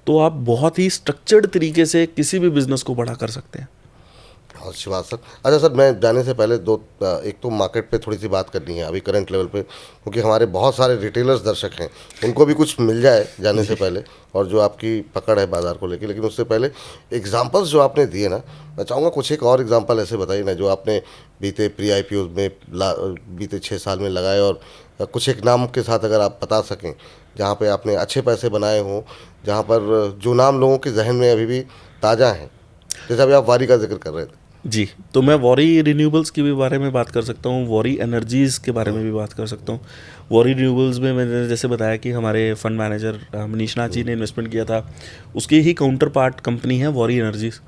तो आप बहुत ही स्ट्रक्चर्ड तरीके से किसी भी बिजनेस को बड़ा कर सकते हैं। बहुत अच्छी बात सर। अच्छा सर, मैं जाने से पहले एक तो मार्केट पे थोड़ी सी बात करनी है अभी करंट लेवल पे, क्योंकि हमारे बहुत सारे रिटेलर्स दर्शक हैं, उनको भी कुछ मिल जाए जाने से पहले, और जो आपकी पकड़ है बाज़ार को लेके। लेकिन उससे पहले एग्जांपल्स जो आपने दिए ना, मैं चाहूँगा कुछ एक और एग्जांपल ऐसे बताइए ना जो आपने बीते प्री IPO में बीते 6 साल में लगाए, और कुछ एक नाम के साथ अगर आप बता सकें जहाँ पे आपने अच्छे पैसे बनाए हों, जहाँ पर जो नाम लोगों के जहन में अभी भी ताज़ा हैं, जैसे अभी आप वारी का जिक्र कर रहे थे। जी, तो मैं वॉरी रिन्यूएबल्स के भी बारे में बात कर सकता हूँ, वॉरी एनर्जीज़ के बारे में भी बात कर सकता हूँ। वॉरी रिन्यूएबल्स में मैंने जैसे बताया कि हमारे फंड मैनेजर मनीष नाथ जी ने इन्वेस्टमेंट किया था, उसकी ही काउंटर पार्ट कंपनी है वॉरी एनर्जीज़।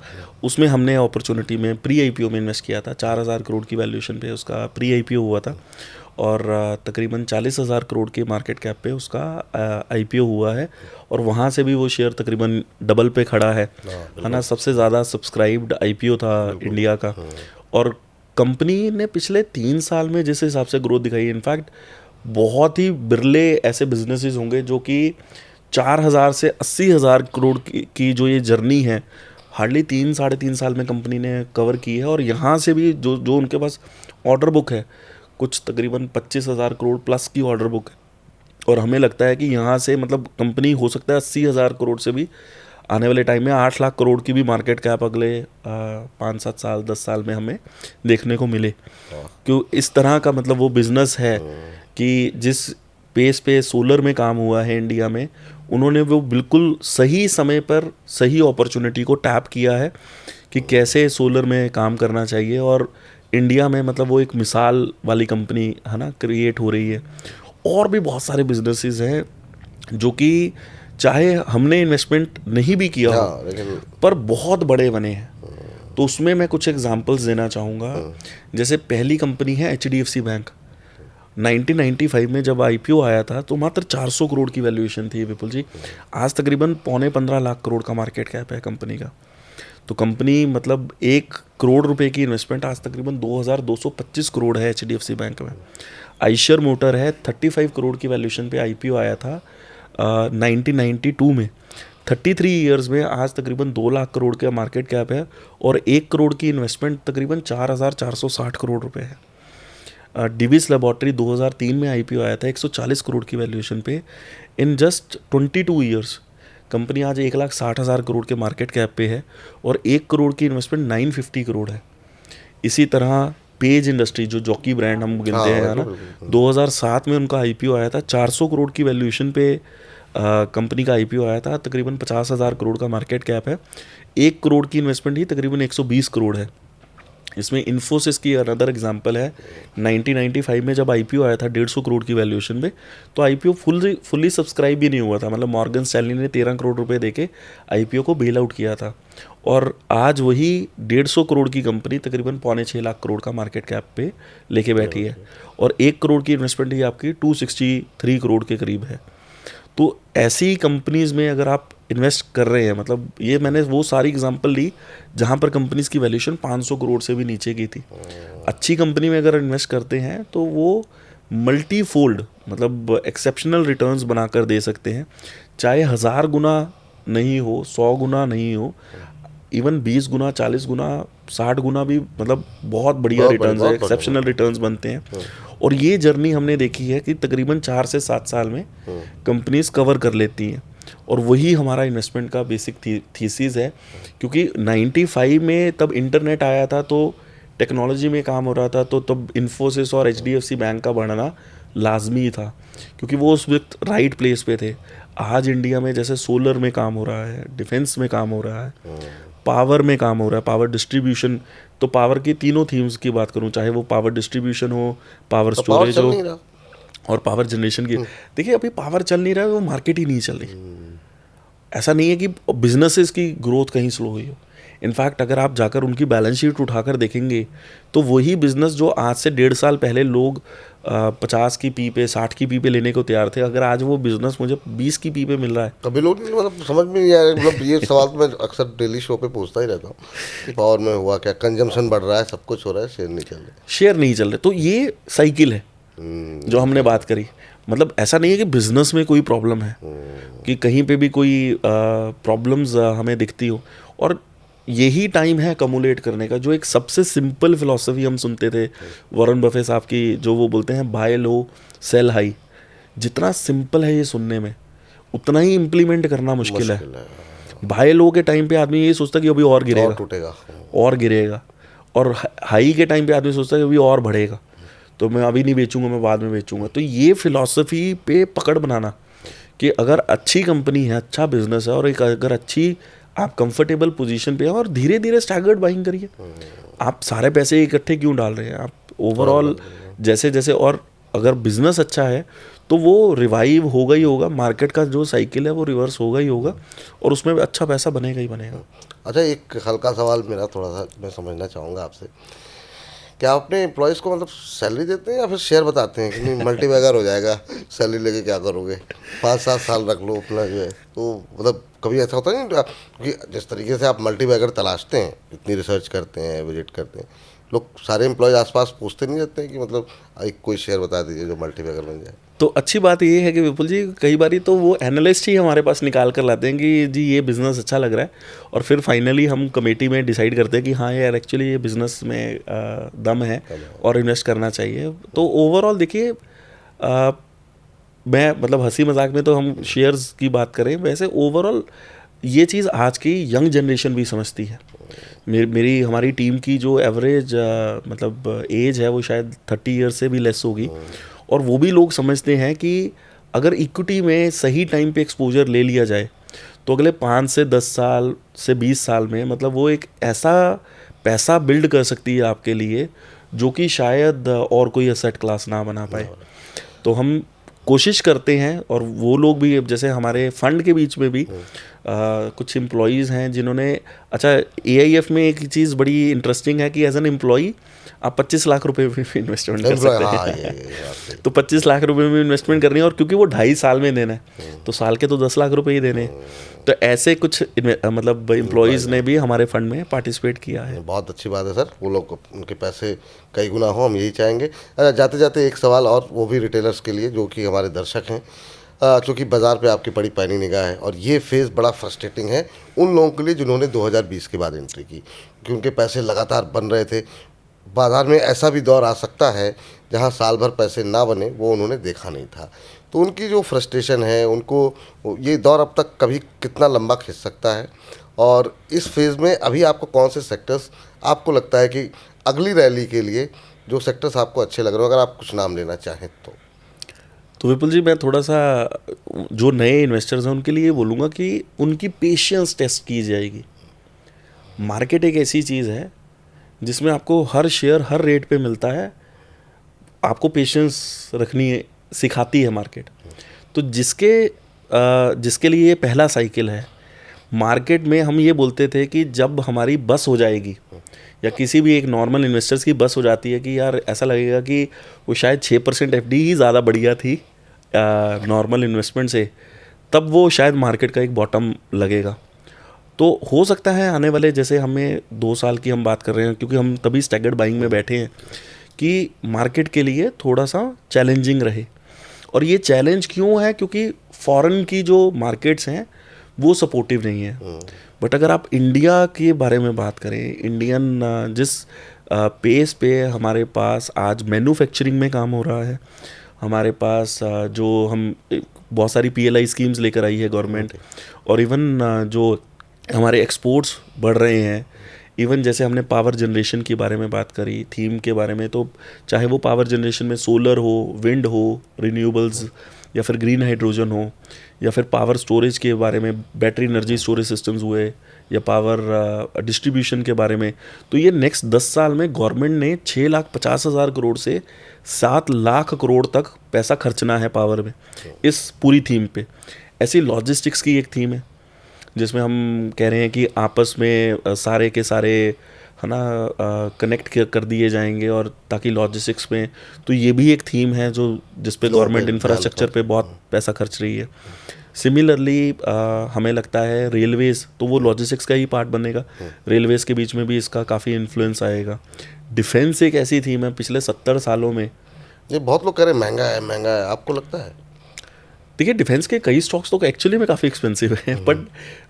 उसमें हमने अपॉर्चुनिटी में प्री IPO में इन्वेस्ट किया था। 4,000 करोड़ की वैल्यूएशन पे उसका प्री IPO हुआ था, और तकरीबन 40,000 करोड़ के मार्केट कैप पे उसका IPO हुआ है, और वहाँ से भी वो शेयर तकरीबन डबल पे खड़ा है ना। सबसे ज़्यादा सब्सक्राइब्ड IPO था इंडिया का। और कंपनी ने पिछले 3 साल में जिस हिसाब से ग्रोथ दिखाई, इनफैक्ट बहुत ही बिरले ऐसे बिजनेसेस होंगे जो कि 4,000 से 80,000 करोड़ की जो ये जर्नी है, हार्डली 3 साढ़े 3 साल में कंपनी ने कवर की है। और यहाँ से भी जो जो उनके पास ऑर्डर बुक है, कुछ तकरीबन 25,000 करोड़ प्लस की ऑर्डर बुक है, और हमें लगता है कि यहाँ से मतलब कंपनी हो सकता है 80,000 करोड़ से भी आने वाले टाइम में 8 लाख करोड़ की भी मार्केट कैप अगले 5 7 साल 10 साल में हमें देखने को मिले। क्यों इस तरह का मतलब वो बिज़नेस है कि जिस पेस पे सोलर में काम हुआ है इंडिया में, उन्होंने वो बिल्कुल सही समय पर सही अपॉर्चुनिटी को टैप किया है कि कैसे सोलर में काम करना चाहिए, और इंडिया में मतलब वो एक मिसाल वाली कंपनी है ना क्रिएट हो रही है। और भी बहुत सारे बिजनेसेस हैं जो कि चाहे हमने इन्वेस्टमेंट नहीं भी किया हो, हाँ, लेकिन पर बहुत बड़े बने हैं। तो उसमें मैं कुछ एग्जांपल्स देना चाहूँगा। जैसे पहली कंपनी है HDFC बैंक। 1995 में जब IPO आया था तो मात्र 400 करोड़ की वैल्यूएशन थी विपुल जी। आज तकरीबन 15.25 करोड़ का मार्केट कैप है कंपनी का। तो कंपनी मतलब 1 करोड़ रुपए की इन्वेस्टमेंट आज तकरीबन 2,225 करोड़ है HDFC बैंक में। आइशर मोटर है, 35 करोड़ की वैल्यूएशन पे IPO आया था 1992 में। 33 ईयर्स में आज तकरीबन 2 लाख करोड़ का मार्केट कैप है, और 1 करोड़ की इन्वेस्टमेंट तकरीबन 4,460 करोड़ रुपए है। डिविस लेबॉर्ट्री 2003 में IPO आया था 140 करोड़ की वैल्यूएशन पे। इन जस्ट 22 ईयर्स कंपनी आज 1,60,000 करोड़ के मार्केट कैप पे है, और 1 करोड़ की इन्वेस्टमेंट 950 करोड़ है। इसी तरह पेज इंडस्ट्री जो जॉकी ब्रांड हम गिनते हैं ना, 2007 में उनका IPO आया था 400 करोड़ की वैल्यूएशन पे। कंपनी का IPO आया था, तकरीबन 50,000 करोड़ का मार्केट कैप है, 1 करोड़ की इन्वेस्टमेंट ही तकरीबन 120 करोड़ है। इसमें इन्फोसिस की अनदर एग्जांपल है। 1995 में जब आईपीओ आया था 150 करोड़ की वैल्यूएशन में, तो आईपीओ फुल्ली सब्सक्राइब भी नहीं हुआ था। मतलब मॉर्गन स्टैनली ने 13 करोड़ रुपए देके आईपीओ को बेल आउट किया था। और आज वही 150 करोड़ की कंपनी तकरीबन 5.25 लाख करोड़ का मार्केट कैप पे लेके बैठी है, और 1 करोड़ की इन्वेस्टमेंट ही आपकी 263 करोड़ के करीब है। तो ऐसी कंपनीज़ में अगर आप इन्वेस्ट कर रहे हैं, मतलब ये मैंने वो सारी एग्जांपल ली जहाँ पर कंपनीज़ की वैल्यूएशन 500 करोड़ से भी नीचे की थी। अच्छी कंपनी में अगर इन्वेस्ट करते हैं तो वो मल्टी फोल्ड, मतलब एक्सेप्शनल रिटर्न्स बनाकर दे सकते हैं। चाहे 1000 गुना नहीं हो, 100 गुना नहीं हो, इवन 20 गुना, 40 गुना, 60 गुना भी, मतलब बहुत बढ़िया रिटर्न्स है, एक्सेप्शनल रिटर्न्स बनते हैं। और ये जर्नी हमने देखी है कि तकरीबन 4 से 7 साल में कंपनीज कवर कर लेती हैं। और वही हमारा इन्वेस्टमेंट का बेसिक थीसिस है, क्योंकि 95 में तब इंटरनेट आया था, तो टेक्नोलॉजी में काम हो रहा था, तो तब इन्फोसिस और HDFC बैंक का बढ़ना लाजमी था, क्योंकि वो उस वक्त राइट प्लेस पे थे। आज इंडिया में जैसे सोलर में काम हो रहा है, डिफेंस में काम हो रहा है, पावर में काम हो रहा है, पावर डिस्ट्रीब्यूशन। तो पावर की तीनों थीम्स की बात करूं, चाहे वो पावर डिस्ट्रीब्यूशन हो, पावर तो पावर स्टोरेज चल हो, नहीं रहा। और पावर जनरेशन की। देखिए अभी पावर चल नहीं रहा है, वो मार्केट ही नहीं चल रही। ऐसा नहीं है कि बिजनेसेस की ग्रोथ कहीं स्लो हुई हो। इनफैक्ट अगर आप जाकर उनकी बैलेंस शीट उठाकर देखेंगे तो वही बिजनेस जो आज से 1.5 साल पहले लोग 50 की पी पे, 60 की पी पे लेने को तैयार थे, अगर आज वो बिजनेस मुझे 20 की पी पे मिल रहा है। कभी लोग नहीं, मतलब समझ में नहीं आया। मतलब ये सवाल तो मैं अक्सर डेली शो पे पूछता ही रहता हूँ कि पावर में हुआ क्या, कंजम्पशन बढ़ रहा है, सब कुछ हो रहा है, शेयर नहीं चल रहे। शेयर नहीं चल रहे, तो ये साइकिल है जो हमने बात करी। मतलब ऐसा नहीं है कि बिजनेस में कोई प्रॉब्लम है, कि कहीं पे भी कोई प्रॉब्लम्स हमें दिखती हो। और यही टाइम है कमुलेट करने का। जो एक सबसे सिंपल फिलॉसफी हम सुनते थे वॉरेन बफे साहब की, जो वो बोलते हैं बाय लो सेल हाई, जितना सिंपल है ये सुनने में, उतना ही इम्प्लीमेंट करना मुश्किल है। बाय लो के टाइम पे आदमी ये सोचता कि अभी और गिरेगा, और टूटेगा, और गिरेगा। और हाई के टाइम पे आदमी सोचता है कि अभी और बढ़ेगा, तो मैं अभी नहीं बेचूंगा, मैं बाद में बेचूंगा। तो ये फिलॉसफी पे पकड़ बनाना कि अगर अच्छी कंपनी है, अच्छा बिजनेस है, और एक अगर अच्छी आप कंफर्टेबल पोजीशन पे है, और धीरे धीरे स्टैगर्ड बाइंग करिए। आप सारे पैसे इकट्ठे क्यों डाल रहे हैं? आप ओवरऑल जैसे जैसे, और अगर बिजनेस अच्छा है तो वो रिवाइव होगा ही होगा। मार्केट का जो साइकिल है वो रिवर्स होगा ही होगा, और उसमें अच्छा पैसा बनेगा ही बनेगा। अच्छा, एक हल्का सवाल मेरा थोड़ा सा मैं समझना चाहूँगा आपसे, क्या आप अपने एम्प्लॉयज़ को मतलब सैलरी देते हैं या फिर शेयर बताते हैं कि नहीं मल्टी बैगर हो जाएगा, सैलरी लेके क्या करोगे, 5-7 साल रख लो अपना जो है। तो मतलब कभी ऐसा होता नहीं, क्योंकि जिस तरीके से आप मल्टी बैगर तलाशते हैं, इतनी रिसर्च करते हैं, विजिट करते हैं, लोग सारे एम्प्लॉयज़ आसपास पूछते नहीं रहते हैं कि मतलब एक कोई शेयर बता दीजिए जो मल्टी बैगर बन जाए। तो अच्छी बात ये है कि विपुल जी, कई बारी तो वो एनालिस्ट ही हमारे पास निकाल कर लाते हैं कि जी ये बिज़नेस अच्छा लग रहा है, और फिर फाइनली हम कमेटी में डिसाइड करते हैं कि हाँ यार एक्चुअली ये बिज़नेस में दम है और इन्वेस्ट करना चाहिए। तो ओवरऑल देखिए, मैं मतलब हंसी मजाक में तो हम शेयर्स की बात करें, वैसे ओवरऑल ये चीज़ आज की यंग जनरेशन भी समझती है। मेरी हमारी टीम की जो एवरेज मतलब एज है वो शायद 30 ईयर से भी लेस होगी, और वो भी लोग समझते हैं कि अगर इक्विटी में सही टाइम पे एक्सपोजर ले लिया जाए तो अगले 5 से 10 साल से 20 साल में मतलब वो एक ऐसा पैसा बिल्ड कर सकती है आपके लिए जो कि शायद और कोई एसेट क्लास ना बना पाए। तो हम कोशिश करते हैं, और वो लोग भी, जैसे हमारे फंड के बीच में भी कुछ एम्प्लॉयज़ हैं जिन्होंने, अच्छा AIF में एक चीज़ बड़ी इंटरेस्टिंग है कि एज एन एम्प्लॉई आप 25 लाख रुपए में भी इन्वेस्टमेंट कर सकते हैं। तो 25 लाख रुपए में इन्वेस्टमेंट करनी है, और क्योंकि वो 2.5 साल में देना है तो साल के तो 10 लाख रुपए ही देने हैं। तो ऐसे कुछ मतलब एम्प्लॉयज़ ने भी हमारे फंड में पार्टिसिपेट किया है। बहुत अच्छी बात है सर, वो लोग उनके पैसे कई गुना हो, हम यही चाहेंगे। अच्छा, जाते जाते एक सवाल और, वो भी रिटेलर्स के लिए जो कि हमारे दर्शक हैं, चूँकि बाज़ार पे आपकी बड़ी पैनी निगाह है, और ये फेज़ बड़ा फ्रस्ट्रेटिंग है उन लोगों के लिए जिन्होंने 2020 के बाद एंट्री की, क्योंकि उनके पैसे लगातार बन रहे थे। बाज़ार में ऐसा भी दौर आ सकता है जहां साल भर पैसे ना बने, वो उन्होंने देखा नहीं था। तो उनकी जो फ्रस्ट्रेशन है, उनको ये दौर अब तक कभी कितना लंबा खिंच सकता है, और इस फेज़ में अभी आपको कौन से सेक्टर्स आपको लगता है कि अगली रैली के लिए जो सेक्टर्स आपको अच्छे लग रहे हो, अगर आप कुछ नाम लेना चाहें तो विपुल जी, मैं थोड़ा सा जो नए इन्वेस्टर्स हैं उनके लिए बोलूँगा कि उनकी पेशेंस टेस्ट की जाएगी। मार्केट एक ऐसी चीज़ है जिसमें आपको हर शेयर हर रेट पे मिलता है, आपको पेशेंस रखनी है, सिखाती है मार्केट। तो जिसके लिए ये पहला साइकिल है, मार्केट में हम ये बोलते थे कि जब हमारी बस हो जाएगी या किसी भी एक नॉर्मल इन्वेस्टर्स की बस हो जाती है कि यार ऐसा लगेगा कि वो शायद 6% एफडी ही ज़्यादा बढ़िया थी नॉर्मल इन्वेस्टमेंट से, तब वो शायद मार्केट का एक बॉटम लगेगा। तो हो सकता है आने वाले, जैसे हमें 2 साल की हम बात कर रहे हैं क्योंकि हम तभी स्टैगर्ड बाइंग में बैठे हैं, कि मार्केट के लिए थोड़ा सा चैलेंजिंग रहे। और ये चैलेंज क्यों है? क्योंकि फॉरेन की जो मार्केट्स हैं वो सपोर्टिव नहीं है। बट अगर आप इंडिया के बारे में बात करें, इंडियन जिस पेस पे हमारे पास आज मैन्युफैक्चरिंग में काम हो रहा है, हमारे पास जो हम बहुत सारी पीएलआई स्कीम्स लेकर आई है गवर्नमेंट, और इवन जो हमारे एक्सपोर्ट्स बढ़ रहे हैं, इवन जैसे हमने पावर जनरेशन के बारे में बात करी थीम के बारे में, तो चाहे वो पावर जनरेशन में सोलर हो, विंड हो, रिन्यूएबल्स, या फिर ग्रीन हाइड्रोजन हो, या फिर पावर स्टोरेज के बारे में बैटरी एनर्जी स्टोरेज सिस्टम्स हुए, या पावर डिस्ट्रीब्यूशन के बारे में, तो ये नेक्स्ट 10 साल में गवर्नमेंट ने 6,50,000 करोड़ से 7 लाख करोड़ तक पैसा खर्चना है पावर में, इस पूरी थीम पे। ऐसी लॉजिस्टिक्स की एक थीम है जिसमें हम कह रहे हैं कि आपस में सारे के सारे है ना कनेक्ट कर दिए जाएंगे, और ताकि लॉजिस्टिक्स में, तो ये भी एक थीम है जो जिस पे गवर्नमेंट इंफ्रास्ट्रक्चर पे बहुत पैसा खर्च रही है। सिमिलरली हमें लगता है रेलवेज़, तो वो लॉजिस्टिक्स का ही पार्ट बनेगा, रेलवेज़ के बीच में भी इसका काफ़ी इन्फ्लुएंस आएगा। डिफेंस एक ऐसी थीम है पिछले 70 सालों में, ये बहुत लोग कह रहे हैं महंगा है, आपको लगता है? देखिए डिफेंस के कई स्टॉक्स तो एक्चुअली में काफ़ी एक्सपेंसिव हैं, बट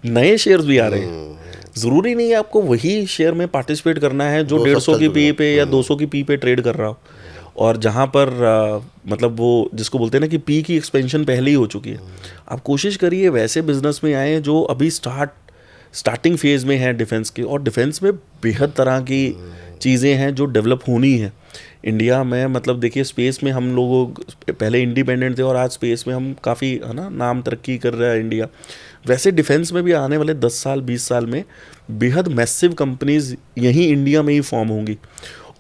नए शेयर्स भी आ रहे हैं। ज़रूरी नहीं है आपको वही शेयर में पार्टिसिपेट करना है जो 150 की पी पे या 200 की पी पे ट्रेड कर रहा हो, और जहाँ पर मतलब वो जिसको बोलते हैं ना कि पी की एक्सपेंशन पहले ही हो चुकी है। आप कोशिश करिए वैसे बिजनेस में आए जो अभी स्टार्टिंग फेज़ में है डिफेंस के, और डिफेंस में बेहद तरह की चीज़ें हैं जो डेवलप होनी है इंडिया में। मतलब देखिए स्पेस में हम लोगों पहले इंडिपेंडेंट थे और आज स्पेस में हम काफ़ी है ना नाम तरक्की कर रहा है इंडिया। वैसे डिफेंस में भी आने वाले 10 साल 20 साल में बेहद मैसिव कंपनीज यहीं इंडिया में ही फॉर्म होंगी,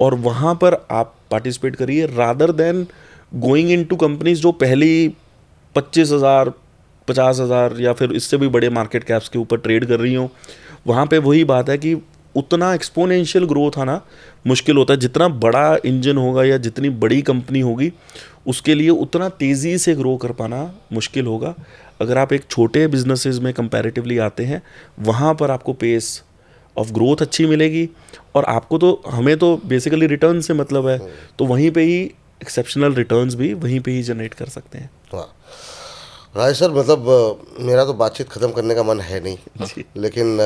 और वहाँ पर आप पार्टिसिपेट करिए rather than going into companies जो पहली 25,000 50,000 या फिर इससे भी बड़े मार्केट कैप्स के ऊपर ट्रेड कर रही हों। वहाँ पे वही बात है कि उतना एक्सपोनेंशियल ग्रोथ आना मुश्किल होता है। जितना बड़ा इंजन होगा या जितनी बड़ी कंपनी होगी उसके लिए उतना तेज़ी से ग्रो कर पाना मुश्किल होगा। अगर आप एक छोटे बिजनेसेस में कंपैरेटिवली आते हैं, वहाँ पर आपको पेस ऑफ ग्रोथ अच्छी मिलेगी, और आपको तो हमें तो बेसिकली रिटर्न से मतलब है, तो वहीं पे ही एक्सेप्शनल रिटर्न्स भी वहीं पे ही जनरेट कर सकते हैं। हाँ राय सर, मतलब मेरा तो बातचीत ख़त्म करने का मन है नहीं, लेकिन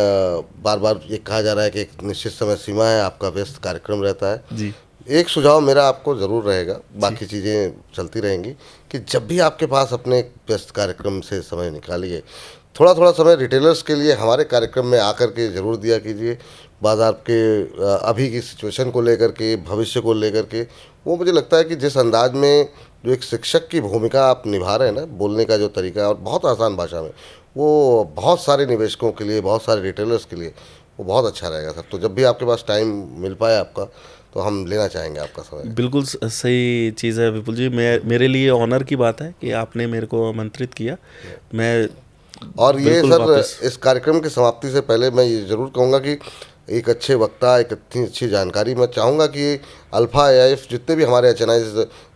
बार बार ये कहा जा रहा है कि एक निश्चित समय सीमा है, आपका व्यस्त कार्यक्रम रहता है जी। एक सुझाव मेरा आपको ज़रूर रहेगा, बाकी चीज़ें चलती रहेंगी, कि जब भी आपके पास अपने व्यस्त कार्यक्रम से समय निकालिए, थोड़ा थोड़ा समय रिटेलर्स के लिए हमारे कार्यक्रम में आकर के ज़रूर दिया कीजिए। बाज़ार के अभी की सिचुएशन को लेकर के, भविष्य को लेकर के, वो मुझे लगता है कि जिस अंदाज में जो एक शिक्षक की भूमिका आप निभा रहे हैं ना, बोलने का जो तरीका है और बहुत आसान भाषा में, वो बहुत सारे निवेशकों के लिए, बहुत सारे रिटेलर्स के लिए वो बहुत अच्छा रहेगा सर। तो जब भी आपके पास टाइम मिल पाए आपका, तो हम लेना चाहेंगे आपका समय। बिल्कुल सही चीज़ है विपुल जी, मेरे लिए ऑनर की बात है कि आपने मेरे को आमंत्रित किया। मैं और ये सर इस कार्यक्रम की समाप्ति से पहले मैं ये ज़रूर कहूँगा कि एक अच्छे वक्ता, एक इतनी अच्छी जानकारी, मैं चाहूँगा कि अल्फ़ा एआईएफ जितने भी हमारे एचएनआई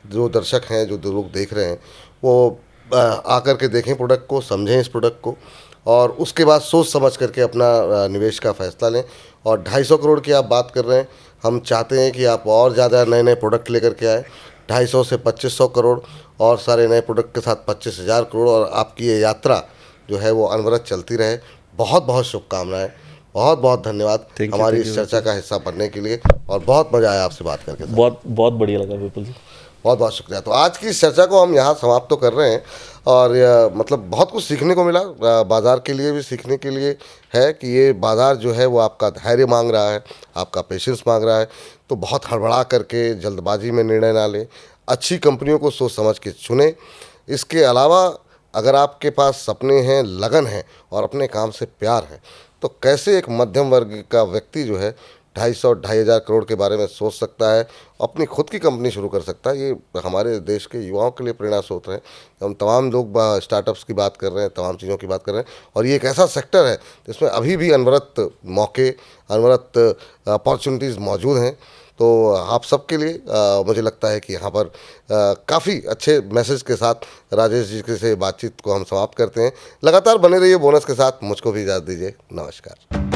जो दर्शक हैं, जो लोग देख रहे हैं, वो आकर के देखें प्रोडक्ट को, समझें इस प्रोडक्ट को, और उसके बाद सोच समझ करके अपना निवेश का फैसला लें। और 250 करोड़ की आप बात कर रहे हैं, हम चाहते हैं कि आप और ज़्यादा नए नए प्रोडक्ट लेकर के आए, 250 से 2500 करोड़ और सारे नए प्रोडक्ट के साथ 25,000 करोड़, और आपकी ये यात्रा जो है वो अनवरत चलती रहे। बहुत बहुत शुभकामनाएं, बहुत बहुत धन्यवाद हमारी इस चर्चा का हिस्सा बनने के लिए, और बहुत मज़ा आया आपसे बात करके। बहुत बहुत बढ़िया लगा विपुल जी, बहुत बहुत शुक्रिया। तो आज की इस चर्चा को हम यहाँ समाप्त तो कर रहे हैं, और मतलब बहुत कुछ सीखने को मिला, बाज़ार के लिए भी सीखने के लिए है कि ये बाज़ार जो है वो आपका धैर्य मांग रहा है, आपका पेशेंस मांग रहा है। तो बहुत हड़बड़ा करके जल्दबाजी में निर्णय ना लें, अच्छी कंपनियों को सोच समझ के चुनें। इसके अलावा अगर आपके पास सपने हैं, लगन है और अपने काम से प्यार है, तो कैसे एक मध्यम वर्ग का व्यक्ति जो है 250 2,500 करोड़ के बारे में सोच सकता है, अपनी खुद की कंपनी शुरू कर सकता है। ये हमारे देश के युवाओं के लिए प्रेरणा स्रोत हैं। हम तमाम लोग स्टार्टअप्स की बात कर रहे हैं, तमाम चीज़ों की बात कर रहे हैं, और ये एक ऐसा सेक्टर है जिसमें अभी भी अनवरत मौके, अनवरत अपॉर्चुनिटीज़ मौजूद हैं। तो आप सबके लिए मुझे लगता है कि यहाँ पर काफ़ी अच्छे मैसेज के साथ राजेश जी के से बातचीत को हम समाप्त करते हैं। लगातार बने रहिए बोनस के साथ। मुझको भी इजाज़त दीजिए। नमस्कार।